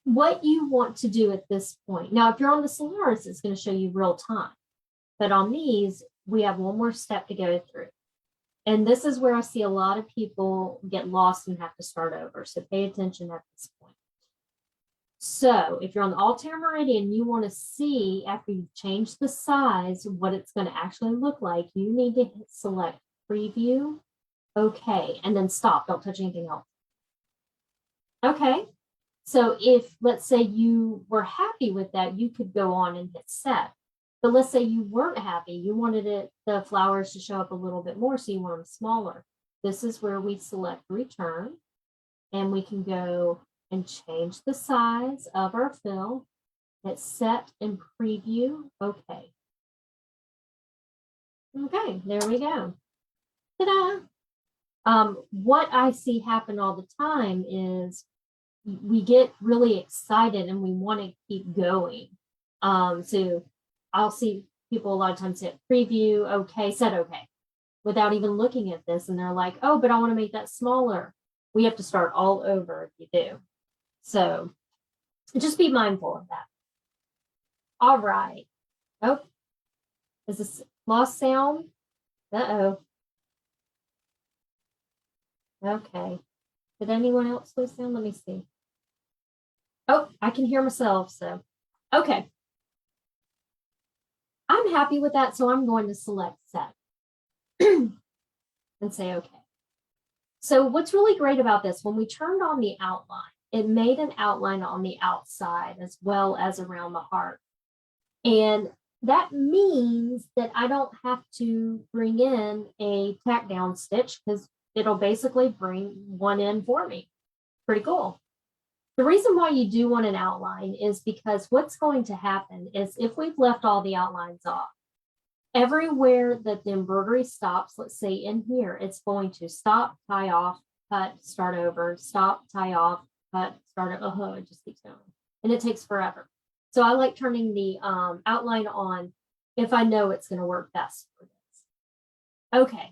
What you want to do at this point. Now, if you're on the Solaris, it's going to show you real time. But on these, we have one more step to go through. And this is where I see a lot of people get lost and have to start over. So pay attention at this point. So if you're on the Altair Meridian, you want to see after you've changed the size, what it's going to actually look like. You need to hit select preview, OK, and then stop. Don't touch anything else. OK, so if let's say you were happy with that, you could go on and hit set. But let's say you weren't happy. You wanted the flowers to show up a little bit more, so you want them smaller. This is where we select return, and we can go and change the size of our fill. Hit set and preview. OK. OK, there we go. Ta-da! What I see happen all the time is we get really excited and we want to keep going. So I'll see people a lot of times hit preview, OK, set OK, without even looking at this. And they're like, oh, but I want to make that smaller. We have to start all over if you do. So just be mindful of that. All right. Oh, is this lost sound? Uh-oh. Okay. Did anyone else lose sound? Let me see. Oh, I can hear myself. So, okay. I'm happy with that. So I'm going to select set and say OK. So what's really great about this, when we turned on the outline, it made an outline on the outside as well as around the heart. And that means that I don't have to bring in a tack down stitch because it'll basically bring one in for me. Pretty cool. The reason why you do want an outline is because what's going to happen is if we've left all the outlines off, everywhere that the embroidery stops, let's say in here, it's going to stop, tie off, cut, start over, stop, tie off, cut, start over. Oh, it just keeps going. And it takes forever. So I like turning the outline on if I know it's going to work best for this. Okay,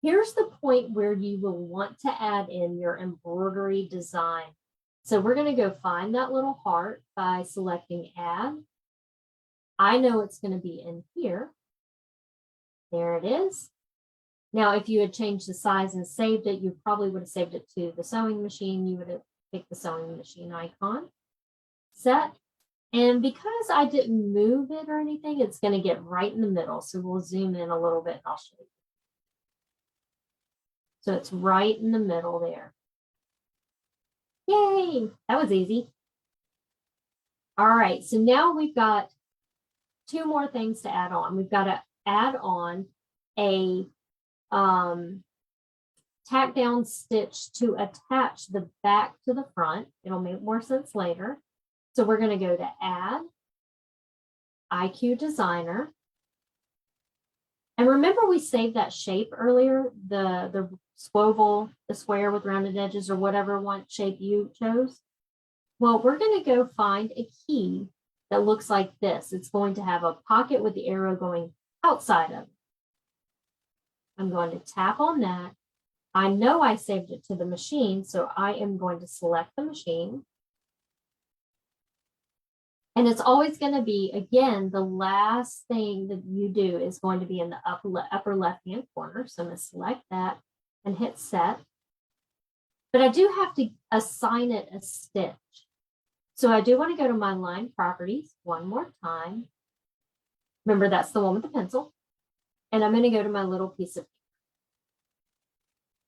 here's the point where you will want to add in your embroidery design. So we're going to go find that little heart by selecting add. I know it's going to be in here. There it is. Now, if you had changed the size and saved it, you probably would have saved it to the sewing machine. You would have picked the sewing machine icon. Set. And because I didn't move it or anything, it's going to get right in the middle. So we'll zoom in a little bit and I'll show you. So it's right in the middle there. Yay, that was easy. All right, so now we've got two more things to add on. We've got to add on a tack down stitch to attach the back to the front. It'll make more sense later. So we're going to go to Add, IQ Designer. And remember we saved that shape earlier, the swivel, the square with rounded edges or whatever one shape you chose? Well, we're going to go find a key that looks like this. It's going to have a pocket with the arrow going outside of it. I'm going to tap on that. I know I saved it to the machine, so I am going to select the machine. And it's always going to be, again, the last thing that you do is going to be in the upper left-hand corner. So I'm going to select that and hit set. But I do have to assign it a stitch. So I do want to go to my line properties one more time. Remember, that's the one with the pencil. And I'm going to go to my little piece of paper.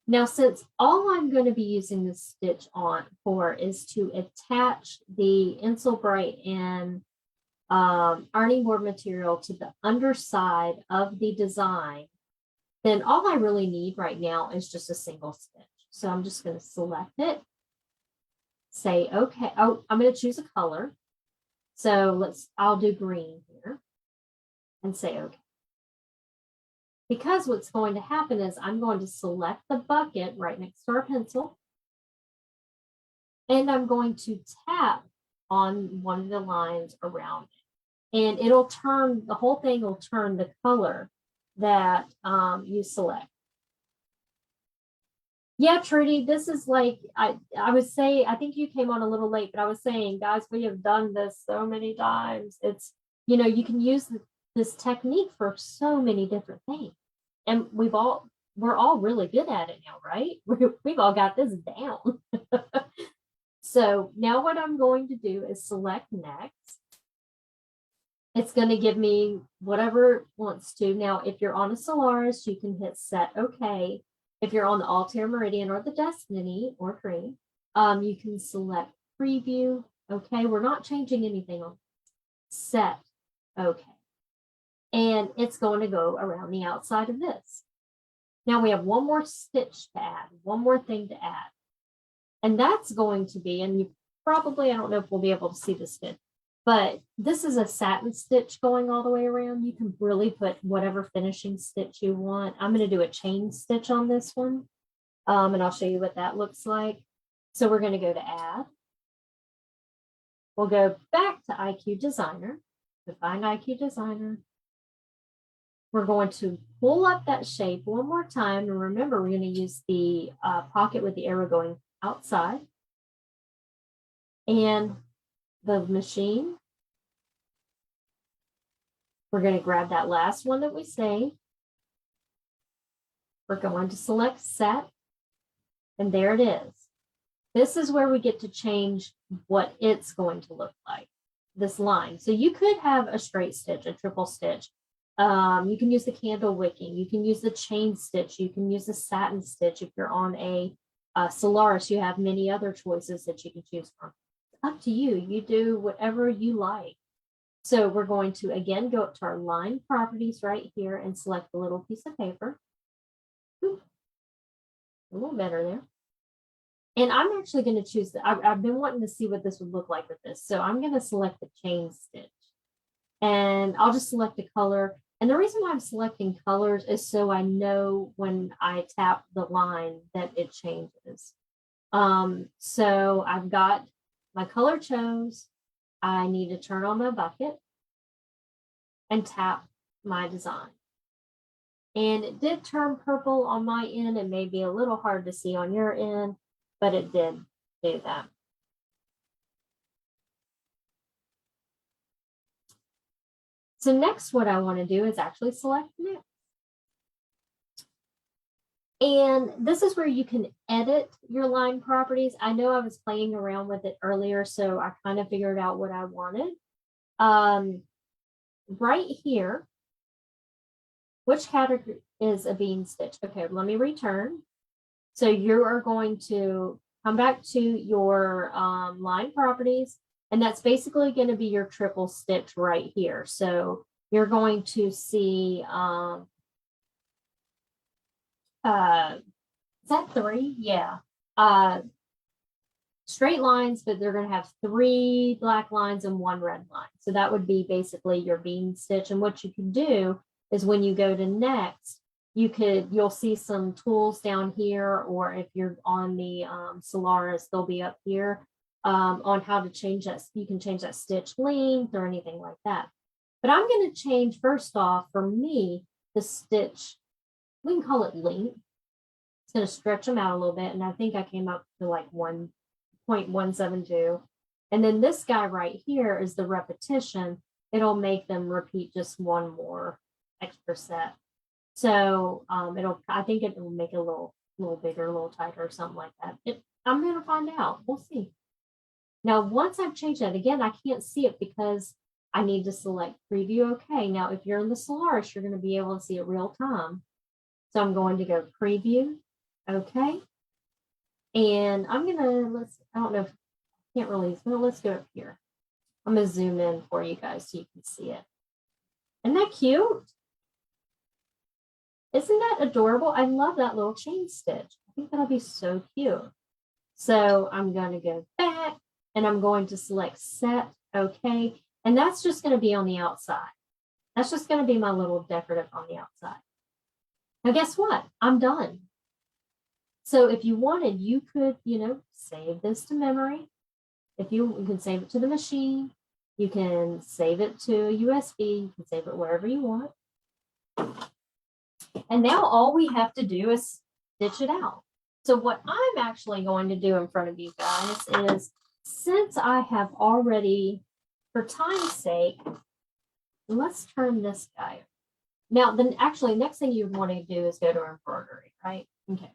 Now, since all I'm going to be using this stitch on for is to attach the Insel Bright and ironing board material to the underside of the design, then all I really need right now is just a single stitch. So I'm just going to select it, say, okay. Oh, I'm going to choose a color. So I'll do green here and say, okay. Because what's going to happen is I'm going to select the bucket right next to our pencil. And I'm going to tap on one of the lines around it. And it'll turn, the whole thing will turn the color that you select. Yeah, Trudy, this is like, I would say, I think you came on a little late, but I was saying, guys, we have done this so many times. It's, you can use this technique for so many different things. And we're all really good at it now, right? We've all got this down. So now what I'm going to do is select next. It's going to give me whatever it wants to. Now, if you're on a Solaris, you can hit set OK. If you're on the Altair Meridian or the Destiny or Cream, you can select preview. Okay, we're not changing anything on set. Okay. And it's going to go around the outside of this. Now we have one more stitch to add, one more thing to add. And that's going to be, and you probably, I don't know if we'll be able to see the stitch, but this is a satin stitch going all the way around. You can really put whatever finishing stitch you want. I'm going to do a chain stitch on this one. And I'll show you what that looks like. So we're going to go to Add. We'll go back to IQ Designer, to find IQ Designer. We're going to pull up that shape one more time. And remember, we're going to use the pocket with the arrow going outside. And the machine, we're going to grab that last one that we saved. We're going to select set. And there it is. This is where we get to change what it's going to look like, this line. So you could have a straight stitch, a triple stitch. You can use the candle wicking. You can use the chain stitch. You can use the satin stitch. If you're on a Solaris, you have many other choices that you can choose from. It's up to you. You do whatever you like. So we're going to, again, go up to our line properties right here and select the little piece of paper. A little better there. And I'm actually going to choose, I've been wanting to see what this would look like with this. So I'm going to select the chain stitch. And I'll just select a color. And the reason why I'm selecting colors is so I know when I tap the line that it changes. So I've got my color chose. I need to turn on my bucket and tap my design. And it did turn purple on my end. It may be a little hard to see on your end, but it did do that. So next, what I want to do is actually select next. And this is where you can edit your line properties. I know I was playing around with it earlier, so I kind of figured out what I wanted. Right here, which category is a bean stitch? Okay, let me return. So you are going to come back to your line properties, and that's basically going to be your triple stitch right here. So you're going to see, is that 3? Yeah. Straight lines, but they're going to have 3 black lines and 1 red line. So that would be basically your bean stitch. And what you can do is when you go to next, you'll see some tools down here, or if you're on the Solaris, they'll be up here on how to change that. You can change that stitch length or anything like that. But I'm going to change, first off, for me, the stitch, we can call it length. It's going to stretch them out a little bit. And I think I came up to like 1.172. And then this guy right here is the repetition. It'll make them repeat just 1 more extra set. So I think it will make it a little bigger, a little tighter, or something like that. I'm going to find out. We'll see. Now, once I've changed that, again, I can't see it because I need to select preview. Okay. Now, if you're in the Solaris, you're going to be able to see it real time. So I'm going to go preview. Okay. And I'm going to, I don't know if I can't release, but let's go up here. I'm going to zoom in for you guys so you can see it. Isn't that cute? Isn't that adorable? I love that little chain stitch. I think that'll be so cute. So I'm going to go back and I'm going to select set. Okay. And that's just going to be on the outside. That's just going to be my little decorative on the outside. Now, guess what? I'm done. So if you wanted, you could, save this to memory. If you can save it to the machine, you can save it to a USB, you can save it wherever you want. And now all we have to do is stitch it out. So what I'm actually going to do in front of you guys is, since I have already, for time's sake, let's turn this guy. Now, then actually, next thing you want to do is go to embroidery, right? Okay.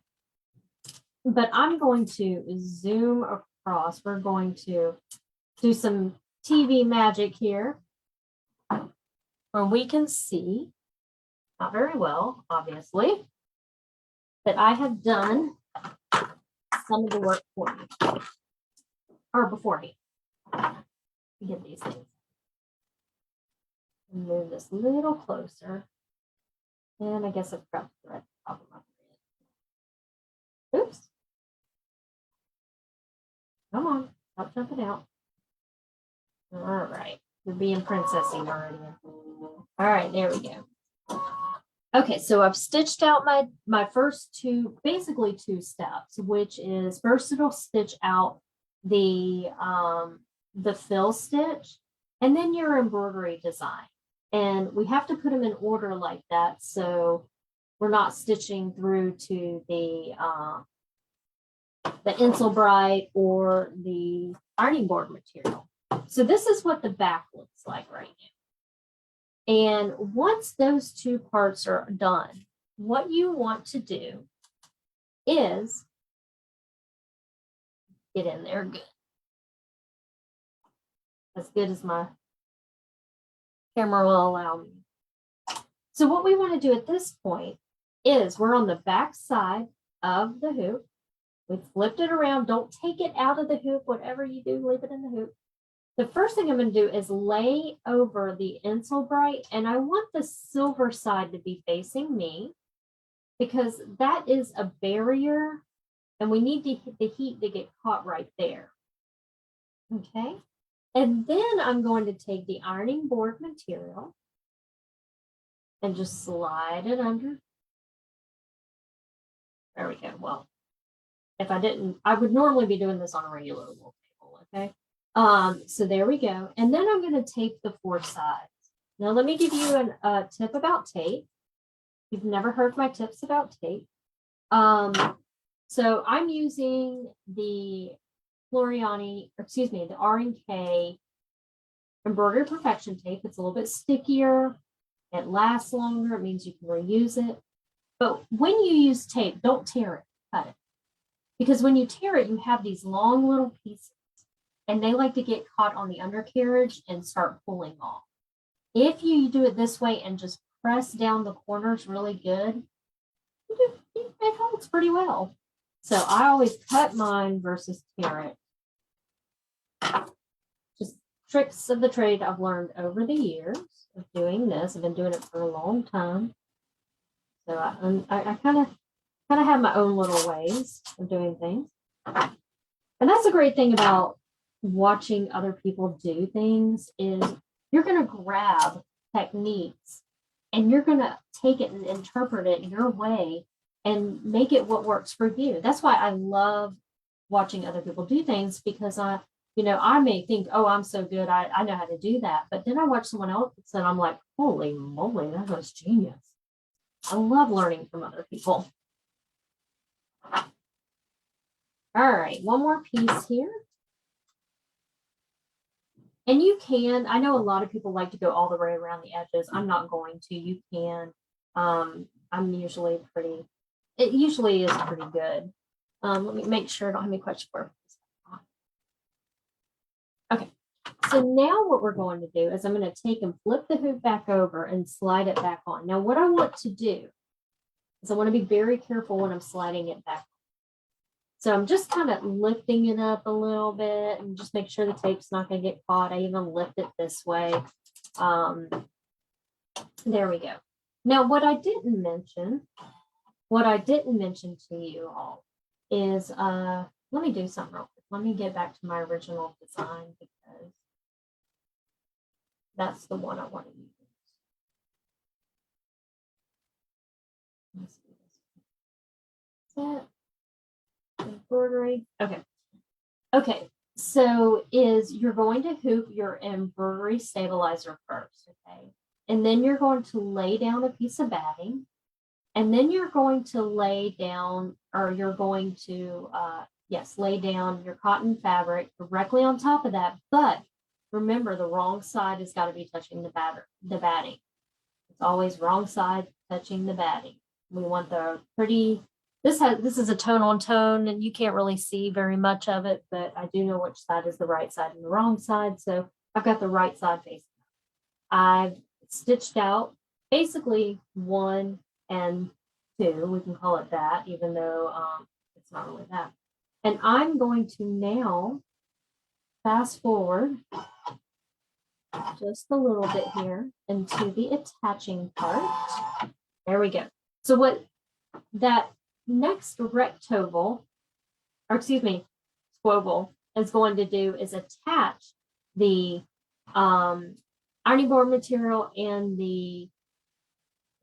But I'm going to zoom across. We're going to do some TV magic here, where we can see, not very well, obviously, but I have done some of the work for you, or beforehand. Get these things. Move this a little closer. And I guess I've got the thread top of my thread. Oops. Come on, stop jumping out. All right, you're being princessy already. All right, there we go. Okay, so I've stitched out my first basically two steps, which is first it'll stitch out the fill stitch and then your embroidery design. And we have to put them in order like that, so we're not stitching through to the Insel Bright or the ironing board material. So this is what the back looks like right now. And once those two parts are done, what you want to do is get in there good. As good as my camera will allow me. So what we want to do at this point is we're on the back side of the hoop. We flipped it around. Don't take it out of the hoop. Whatever you do, leave it in the hoop. The first thing I'm going to do is lay over the Insel Bright, and I want the silver side to be facing me because that is a barrier, and we need the heat to get caught right there. Okay, and then I'm going to take the ironing board material and just slide it under. There we go. Well, if I didn't, I would normally be doing this on a regular wool table, okay? So there we go. And then I'm going to tape the 4 sides. Now, let me give you a tip about tape. You've never heard my tips about tape. So I'm using the the R&K Embroidery Perfection tape. It's a little bit stickier. It lasts longer. It means you can reuse it. But when you use tape, don't tear it, cut it. Because when you tear it, you have these long little pieces. And they like to get caught on the undercarriage and start pulling off. If you do it this way and just press down the corners really good, it holds pretty well. So I always cut mine versus tear it. Just tricks of the trade I've learned over the years of doing this. I've been doing it for a long time. So I kind of have my own little ways of doing things. And that's a great thing about watching other people do things is you're going to grab techniques and you're going to take it and interpret it your way and make it what works for you. That's why I love watching other people do things, because I may think, oh, I'm so good, I know how to do that. But then I watch someone else and I'm like, holy moly, that was genius. I love learning from other people. All right, one more piece here. And you can, I know a lot of people like to go all the way around the edges. I'm not going to. You can. I'm usually it usually is pretty good. Let me make sure I don't have any questions for it. Okay, so now what we're going to do is I'm going to take and flip the hoop back over and slide it back on. Now, what I want to do is I want to be very careful when I'm sliding it back. So I'm just kind of lifting it up a little bit and just make sure the tape's not going to get caught. I even lift it this way. There we go. Now, what I didn't mention to you all is, let me do something real quick. Let me get back to my original design because that's the one I want to use. Let's do this. Embroidery. Okay. So you're going to hoop your embroidery stabilizer first, okay? And then you're going to lay down a piece of batting, and then you're going to lay down your cotton fabric directly on top of that. But remember, the wrong side has got to be touching the batting. It's always wrong side touching the batting. We want the pretty. This is a tone on tone, and you can't really see very much of it, but I do know which side is the right side and the wrong side. So I've got the right side facing. I've stitched out basically 1 and 2. We can call it that, even though it's not really that. And I'm going to now fast forward just a little bit here into the attaching part. There we go. So what that next squoval is going to do is attach the ironing board material and the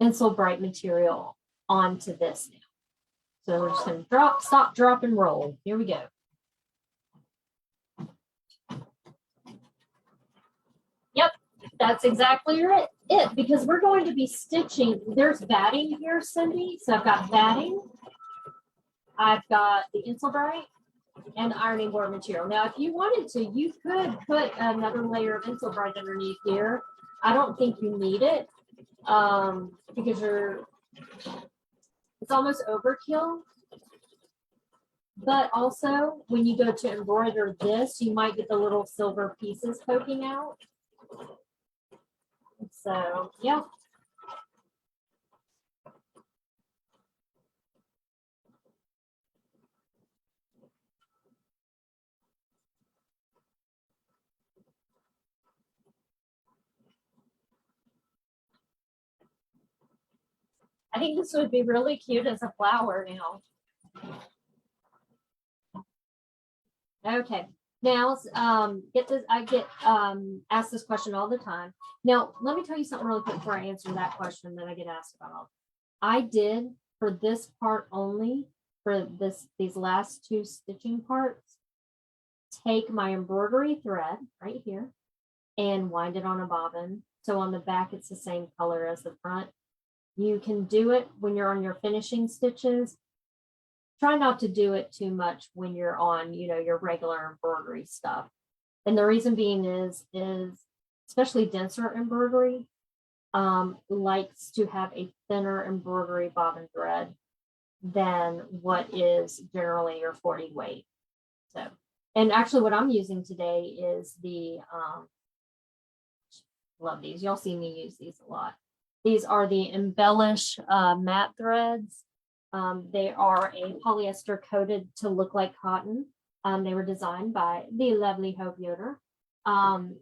Insul Bright material onto this now. So we're just going to stop, drop, and roll. Here we go. Yep, that's exactly it, because we're going to be stitching. There's batting here, Cindy. So I've got batting. I've got the Insul Bright and ironing board material. Now, if you wanted to, you could put another layer of Insul Bright underneath here. I don't think you need it because it's almost overkill. But also, when you go to embroider this, you might get the little silver pieces poking out. So, yeah. I think this would be really cute as a flower now. Okay. Now, I get asked this question all the time. Now, let me tell you something really quick before I answer that question that I get asked about. I did, for this part only, for these last 2 stitching parts, take my embroidery thread right here and wind it on a bobbin. So on the back, it's the same color as the front. You can do it when you're on your finishing stitches. Try not to do it too much when you're on, your regular embroidery stuff. And the reason being is especially denser embroidery likes to have a thinner embroidery bobbin thread than what is generally your 40 weight. So, and actually what I'm using today is the, love these. Y'all see me use these a lot. These are the Embellish matte threads. They are a polyester coated to look like cotton. They were designed by the lovely Hope Yoder.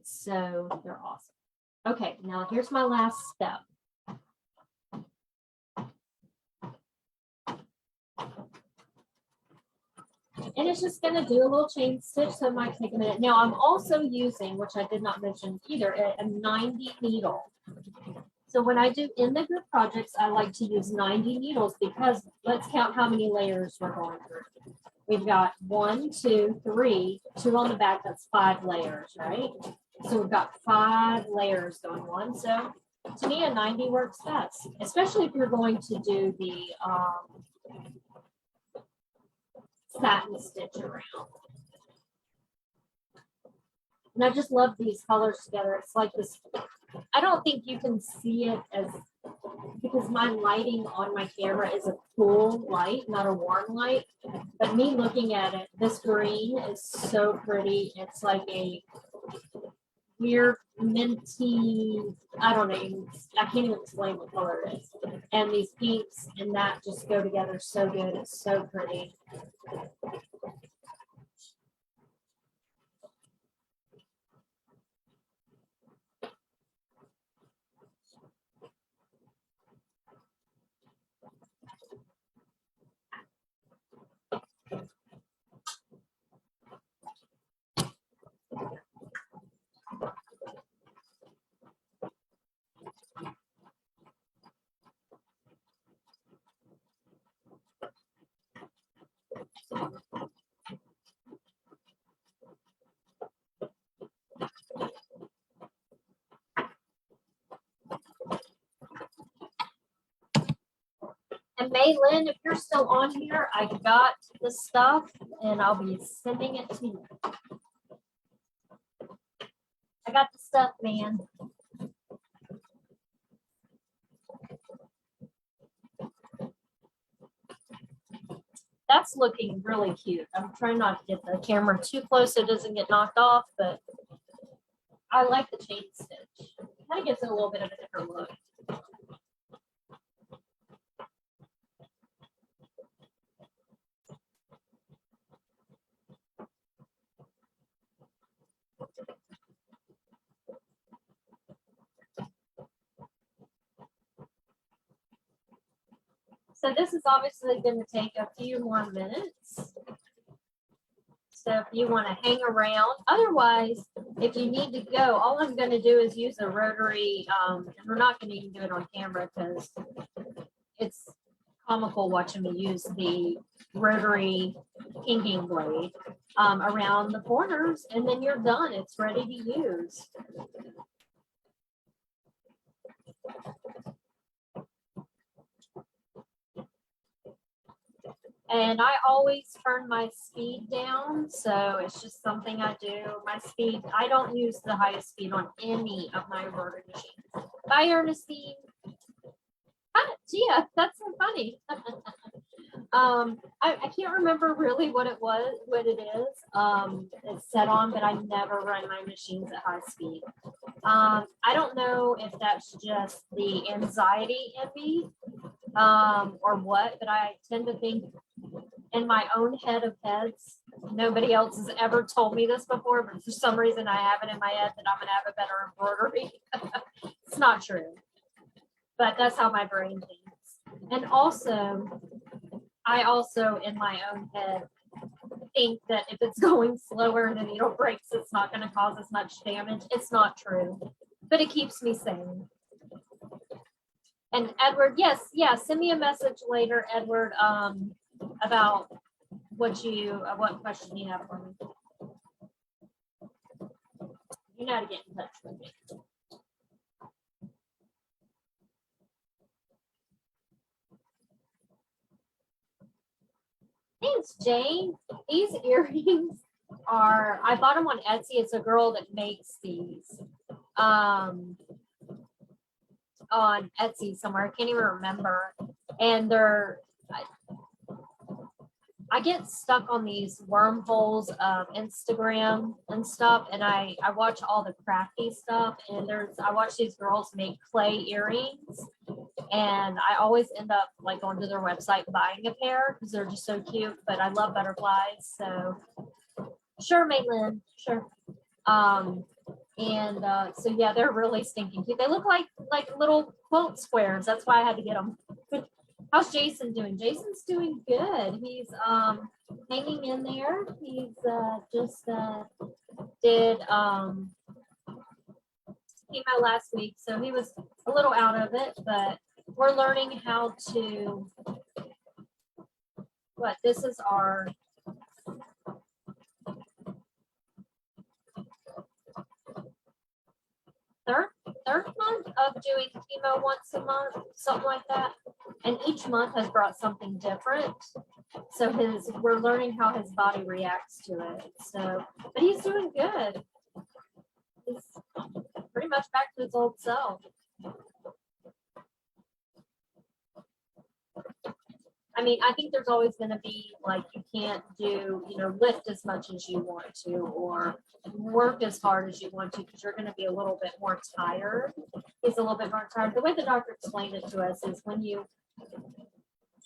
So they're awesome. Okay, now here's my last step. And it's just going to do a little chain stitch, so it might take a minute. Now I'm also using, which I did not mention either, a 90 needle. So when I do in the group projects, I like to use 90 needles because let's count how many layers we're going through. We've got 1, 2, 3, 2 on the back, that's 5 layers, right? So we've got 5 layers going on. So to me, a 90 works best, especially if you're going to do the satin stitch around. And I just love these colors together. It's like this, I don't think you can see it as, because my lighting on my camera is a cool light, not a warm light. But me looking at it, this green is so pretty. It's like a weird minty, I don't know, I can't even explain what color it is. And these pinks and that just go together so good. It's so pretty. And Maylin, if you're still on here, I got the stuff and I'll be sending it to you. I got the stuff, man. That's looking really cute. I'm trying not to get the camera too close so it doesn't get knocked off, but I like the chain stitch. Kind of gives it a little bit of a different look. So this is obviously going to take a few more minutes. So if you want to hang around, otherwise, if you need to go, all I'm going to do is use a rotary, and we're not going to even do it on camera because it's comical watching me use the rotary inking blade around the corners, and then you're done. It's ready to use. And I always turn my speed down, so it's just something I do. My speed, I don't use the highest speed on any of my embroidery machines. Bye, Ernestine. Hi, Gia, that's so funny. I can't remember really what it is. It's set on, but I never run my machines at high speed. I don't know if that's just the anxiety in me or what, but I tend to think in my own head of heads. Nobody else has ever told me this before, but for some reason I have it in my head that I'm going to have a better embroidery. It's not true, but that's how my brain thinks. And also, I also in my own head think that if it's going slower and the needle breaks, it's not going to cause as much damage. It's not true, but it keeps me sane. And Edward, yes, yeah, send me a message later, Edward, about what question you have for me. You know how to get in touch with me. Thanks, Jane. These earrings are, I bought them on Etsy. It's a girl that makes these on Etsy somewhere. I can't even remember. And I get stuck on these wormholes of Instagram and stuff, and I watch all the crafty stuff, and I watch these girls make clay earrings, And I always end up like going to their website buying a pair because they're just so cute. But I love butterflies, so sure, Maitland, sure. So yeah, they're really stinking cute. They look like little quilt squares. That's why I had to get them. How's Jason doing? Jason's doing good. He's hanging in there. He's just did chemo last week, so he was a little out of it, but we're learning how to. What this is our third month of doing chemo once a month, something like that. And each month has brought something different. So we're learning how his body reacts to it. So, but he's doing good. He's pretty much back to his old self. I mean, I think there's always going to be like you can't do, lift as much as you want to or work as hard as you want to because you're going to be a little bit more tired. He's a little bit more tired. The way the doctor explained it to us is when you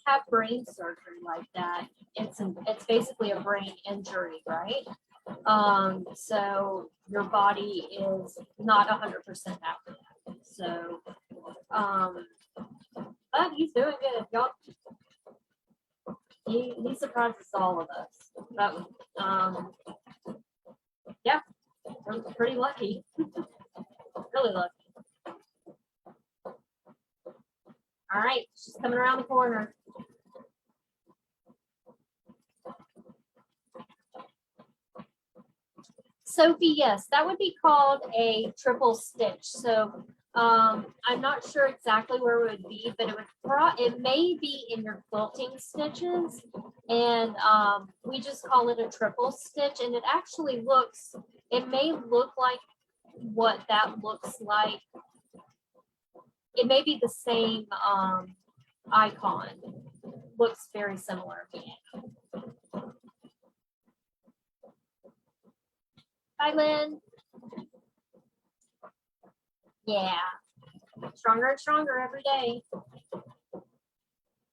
have brain surgery like that, it's basically a brain injury, right? So your body is not 100% after that. So, but he's doing good. Y'all. He surprises all of us. But yeah, we're pretty lucky. Really lucky. All right, she's coming around the corner. Sophie, yes, that would be called a triple stitch. So I'm not sure exactly where it would be, but it may be in your quilting stitches, and we just call it a triple stitch. And it actually it may look like what that looks like. It may be the same icon. Looks very similar. Bye, Lynn. Yeah. Stronger and stronger every day.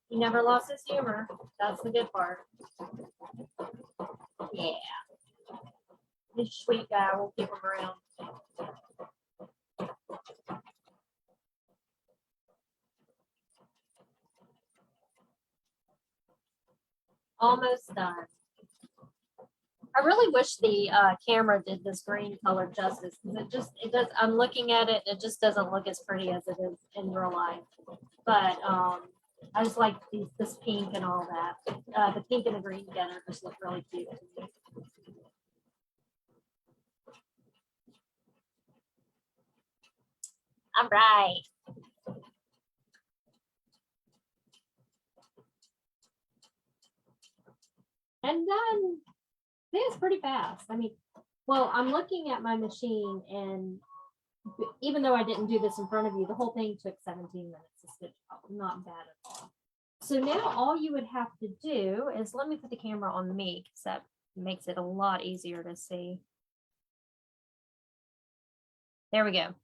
He never lost his humor. That's the good part. Yeah. He's a sweet guy. We'll keep him around. Almost done. I really wish the camera did this green color justice because it does. I'm looking at it. It just doesn't look as pretty as it is in real life. But I just like this pink and all that. The pink and the green together just look really cute to me. All right. And done. I think it's pretty fast. I mean, well, I'm looking at my machine, and even though I didn't do this in front of you, the whole thing took 17 minutes to stitch out. Not bad at all. So now all you would have to do is, let me put the camera on me because that makes it a lot easier to see. There we go.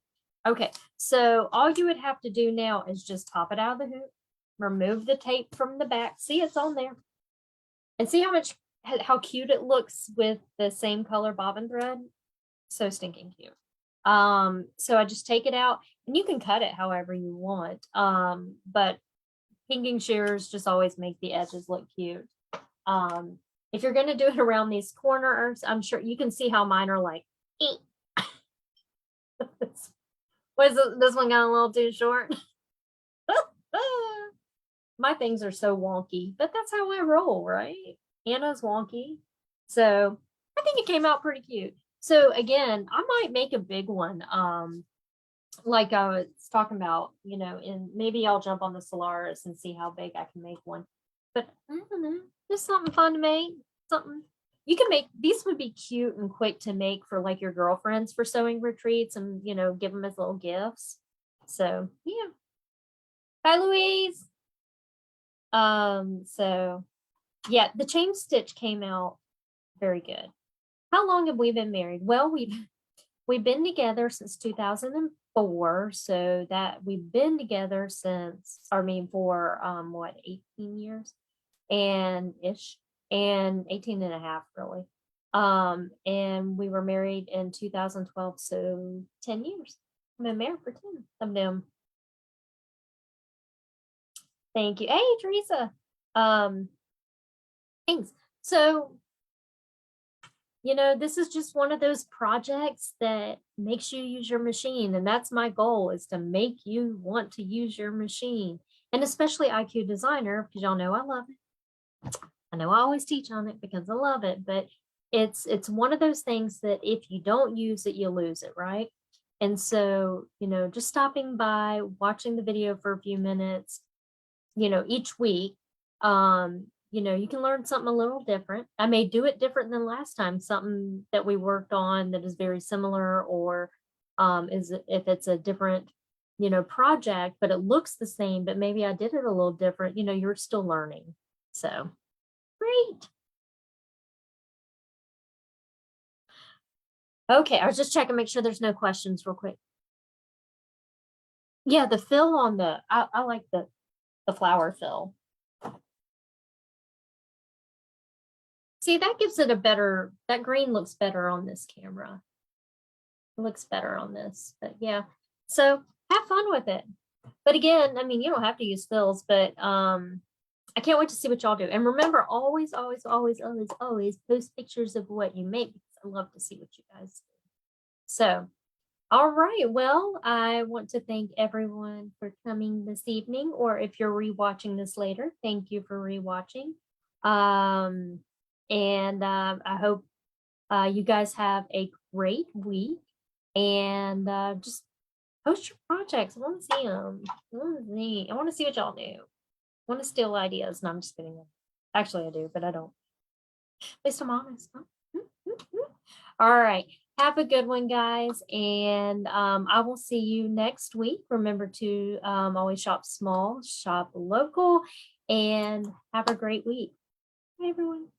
Okay, so all you would have to do now is just pop it out of the hoop, remove the tape from the back. See, it's on there. And see how cute it looks with the same color bobbin thread. So stinking cute. So I just take it out, and you can cut it however you want. But pinking shears just always make the edges look cute. If you're going to do it around these corners, I'm sure you can see how mine are like, this one got a little too short. My things are so wonky, but that's how I roll, right? Anna's wonky. So I think it came out pretty cute. So again, I might make a big one. Like I was talking about, and maybe I'll jump on the Solaris and see how big I can make one. But I don't know, just something fun to make. Something you can make. These would be cute and quick to make for like your girlfriends for sewing retreats, and give them as little gifts. So yeah. Bye, Louise. So yeah, the chain stitch came out very good. How long have we been married? Well, we've been together since 2000. 4, so that we've been together since, I mean, for what, 18 years and ish, and 18 and a half really. And we were married in 2012, so 10 years. I've been married for 10 of them. Thank you. Hey, Teresa. Thanks. So, this is just one of those projects that makes you use your machine. And that's my goal, is to make you want to use your machine. And especially IQ Designer, because y'all know I love it. I know I always teach on it because I love it, but it's one of those things that if you don't use it, you lose it, right? And so, just stopping by, watching the video for a few minutes, each week, you can learn something a little different. I may do it different than last time, something that we worked on that is very similar, or is if it's a different, project, but it looks the same, but maybe I did it a little different, you're still learning. So great. Okay, I was just checking, make sure there's no questions real quick. Yeah, the fill on I like the flower fill. See, that gives it that green looks better on this camera. It looks better on this, but yeah. So have fun with it. But again, I mean, you don't have to use fills, but I can't wait to see what y'all do. And remember, always, always, always, always, always post pictures of what you make, because I love to see what you guys do. So, all right. Well, I want to thank everyone for coming this evening, or if you're rewatching this later, thank you for rewatching. And I hope you guys have a great week, and just post your projects. I want to see them. I want to see what y'all do. I want to steal ideas. No, I'm just kidding. Actually, I do, but I don't. At least I'm honest. All right. Have a good one, guys. And I will see you next week. Remember to always shop small, shop local, and have a great week. Bye, everyone.